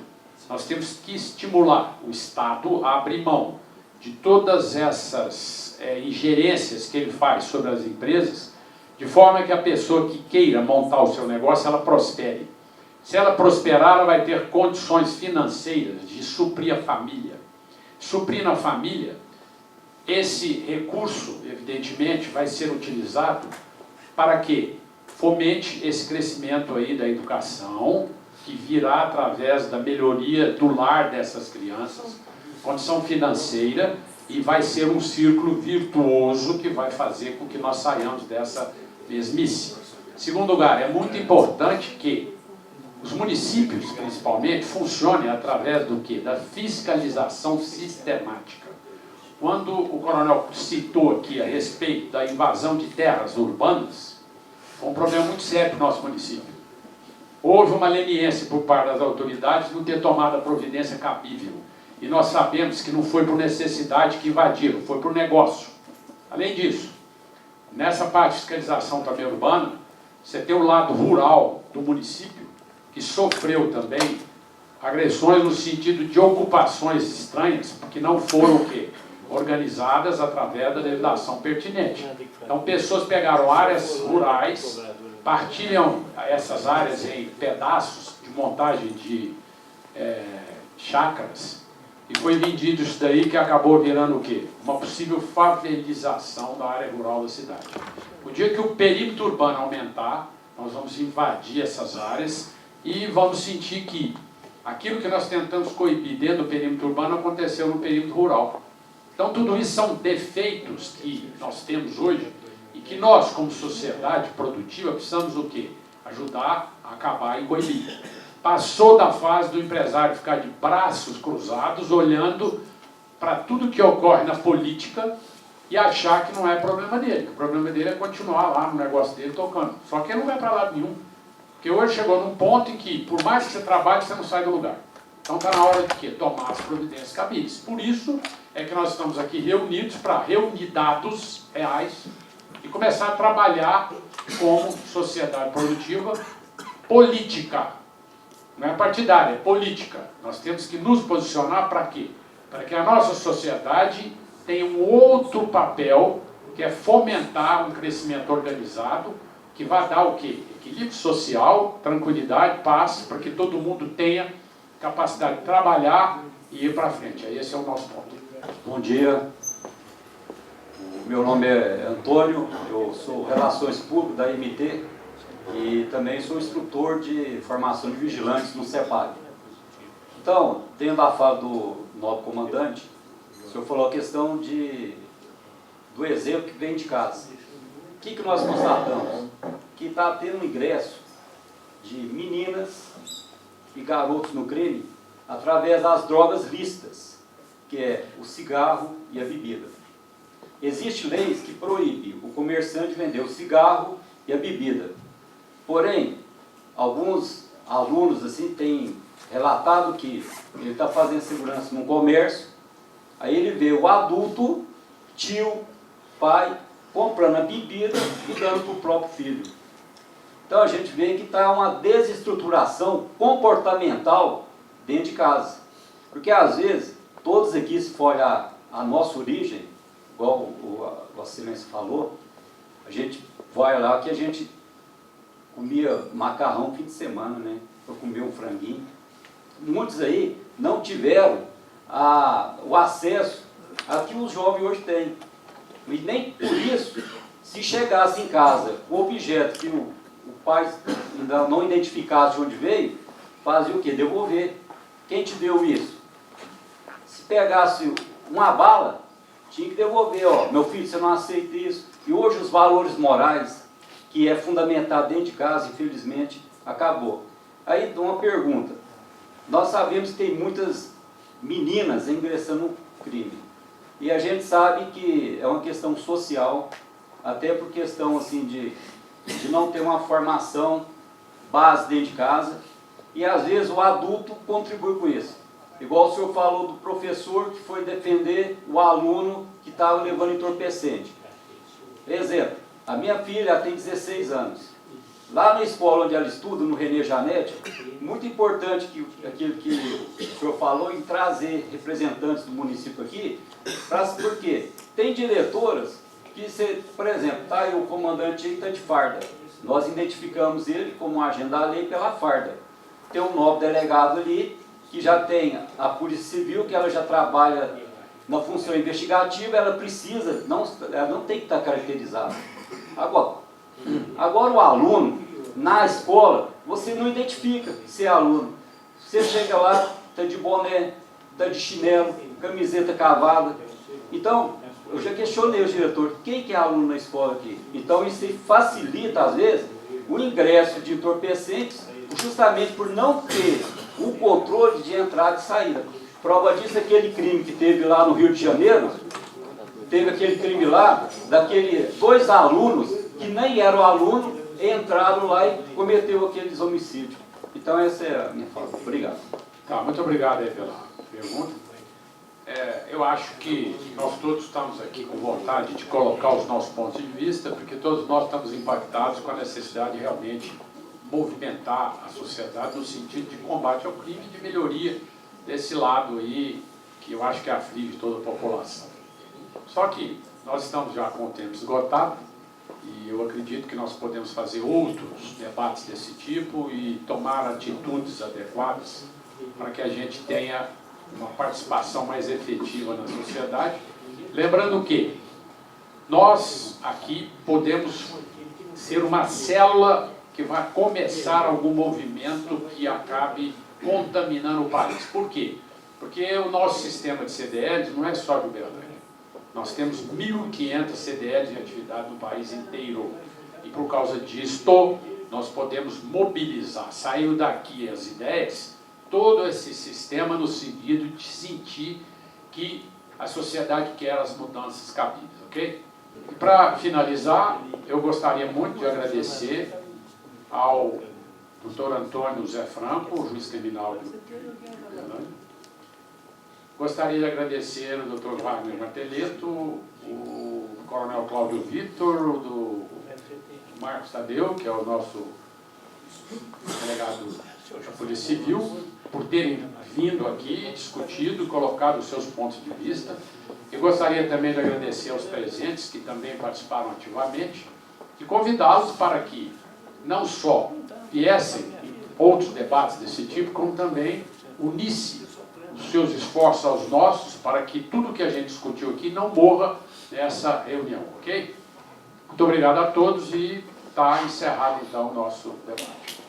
Nós temos que estimular o Estado a abrir mão de todas essas ingerências que ele faz sobre as empresas, de forma que a pessoa que queira montar o seu negócio, ela prospere. Se ela prosperar, ela vai ter condições financeiras de suprir a família. Suprindo a família, esse recurso, evidentemente, vai ser utilizado para que fomente esse crescimento aí da educação, que virá através da melhoria do lar dessas crianças, condição financeira, e vai ser um círculo virtuoso que vai fazer com que nós saiamos dessa mesmice. Em segundo lugar, é muito importante que os municípios, principalmente, funcionem através do quê? Da fiscalização sistemática. Quando o coronel citou aqui a respeito da invasão de terras urbanas, foi um problema muito sério para o nosso município. Houve uma leniência por parte das autoridades de não ter tomado a providência cabível. E nós sabemos que não foi por necessidade que invadiram, foi por negócio. Além disso, nessa parte de fiscalização também urbana, você tem o lado rural do município, que sofreu também agressões no sentido de ocupações estranhas, porque não foram o quê? Organizadas através da legislação pertinente. Então, pessoas pegaram áreas rurais, partilham essas áreas em pedaços de montagem de chácaras, e foi vendido isso daí, que acabou virando o quê? Uma possível favelização da área rural da cidade. O dia que o perímetro urbano aumentar, nós vamos invadir essas áreas e vamos sentir que aquilo que nós tentamos coibir dentro do perímetro urbano aconteceu no perímetro rural. Então, tudo isso são defeitos que nós temos hoje e que nós, como sociedade produtiva, precisamos o quê? Ajudar a acabar e coibir. Passou da fase do empresário ficar de braços cruzados, olhando para tudo que ocorre na política e achar que não é problema dele, que o problema dele é continuar lá no negócio dele tocando. Só que ele não vai para lado nenhum. Porque hoje chegou num ponto em que, por mais que você trabalhe, você não sai do lugar. Então está na hora de quê? Tomar as providências cabíveis. Por isso é que nós estamos aqui reunidos para reunir dados reais e começar a trabalhar como sociedade produtiva política. Não é partidária, é política. Nós temos que nos posicionar para quê? Para que a nossa sociedade tenha um outro papel, que é fomentar um crescimento organizado, que vai dar o quê? Equilíbrio social, tranquilidade, paz, para que todo mundo tenha capacidade de trabalhar e ir para frente. Esse é o nosso ponto. Bom dia. O meu nome é Antônio, eu sou Relações Públicas da IMT e também sou instrutor de formação de vigilantes no CEPAG. Então, tendo a fala do novo comandante, o senhor falou a questão do exemplo que vem de casa. O que nós constatamos? Que está tendo ingresso de meninas e garotos no crime através das drogas lícitas, que é o cigarro e a bebida. Existem leis que proíbem o comerciante vender o cigarro e a bebida. Porém, alguns alunos assim têm relatado que ele está fazendo segurança num comércio, aí ele vê o adulto, tio, pai, comprando a bebida e dando para o próprio filho. Então a gente vê que está uma desestruturação comportamental dentro de casa. Porque às vezes, todos aqui, se for olhar a nossa origem, igual o Vossa Excelência falou, a gente vai lá que a gente comia macarrão no fim de semana, né? Para comer um franguinho. Muitos aí não tiveram o acesso a que os jovens hoje têm. E nem por isso, se chegasse em casa com objeto que o pai ainda não identificasse de onde veio, fazia o quê? Devolver. Quem te deu isso? Se pegasse uma bala, tinha que devolver. Ó, meu filho, você não aceita isso. E hoje os valores morais, que é fundamentado dentro de casa, infelizmente, acabou. Aí dou uma pergunta. Nós sabemos que tem muitas meninas ingressando no crime. E a gente sabe que é uma questão social, até por questão assim de não ter uma formação base dentro de casa. e às vezes o adulto contribui com isso. Igual o senhor falou do professor que foi defender o aluno que estava levando entorpecente. Exemplo, a minha filha tem 16 anos. Lá na escola onde ela estuda, no René Janete, muito importante aquilo que o senhor falou em trazer representantes do município aqui, por quê? Tem diretoras que, por exemplo, tá aí o comandante aí está de farda. Nós identificamos ele como um agente da lei pela farda. Tem um novo delegado ali, que já tem a Polícia Civil, que ela já trabalha na função investigativa, ela não tem que estar caracterizada. Agora o aluno, na escola, você não identifica se é aluno. Você chega lá, está de boné, está de chinelo, camiseta cavada. Então, eu já questionei o diretor, quem que é aluno na escola aqui? Então isso facilita, às vezes, o ingresso de entorpecentes, justamente por não ter o controle de entrada e saída. Prova disso é aquele crime que teve lá no Rio de Janeiro, teve aquele crime lá, daqueles 2 alunos que nem eram aluno, entraram lá e cometeu aqueles homicídios. Então essa é a minha fala. Obrigado. Tá, muito obrigado aí pela pergunta. Eu acho que nós todos estamos aqui com vontade de colocar os nossos pontos de vista, porque todos nós estamos impactados com a necessidade de realmente movimentar a sociedade no sentido de combate ao crime e de melhoria desse lado aí, que eu acho que aflige toda a população. Só que nós estamos já com o tempo esgotado, e eu acredito que nós podemos fazer outros debates desse tipo e tomar atitudes adequadas para que a gente tenha uma participação mais efetiva na sociedade. Lembrando que nós aqui podemos ser uma célula que vai começar algum movimento que acabe contaminando o país. Por quê? Porque o nosso sistema de CDLs não é só de Uberlândia. Nós temos 1.500 CDLs em atividade no país inteiro. E por causa disto, nós podemos mobilizar, saindo daqui as ideias, todo esse sistema no sentido de sentir que a sociedade quer as mudanças cabidas, ok? E para finalizar, eu gostaria muito de agradecer ao Dr. Antônio Zé Franco, juiz criminal de Uberlândia. Gostaria de agradecer o Dr. Wagner Marteleto, o Coronel Cláudio Vitor, do Marcos Tadeu, que é o nosso delegado da Polícia Civil, por terem vindo aqui, discutido, colocado os seus pontos de vista. Eu gostaria também de agradecer aos presentes que também participaram ativamente e convidá-los para que não só viessem outros debates desse tipo, como também unissem os seus esforços aos nossos para que tudo que a gente discutiu aqui não morra nessa reunião, ok? Muito obrigado a todos e está encerrado então o nosso debate.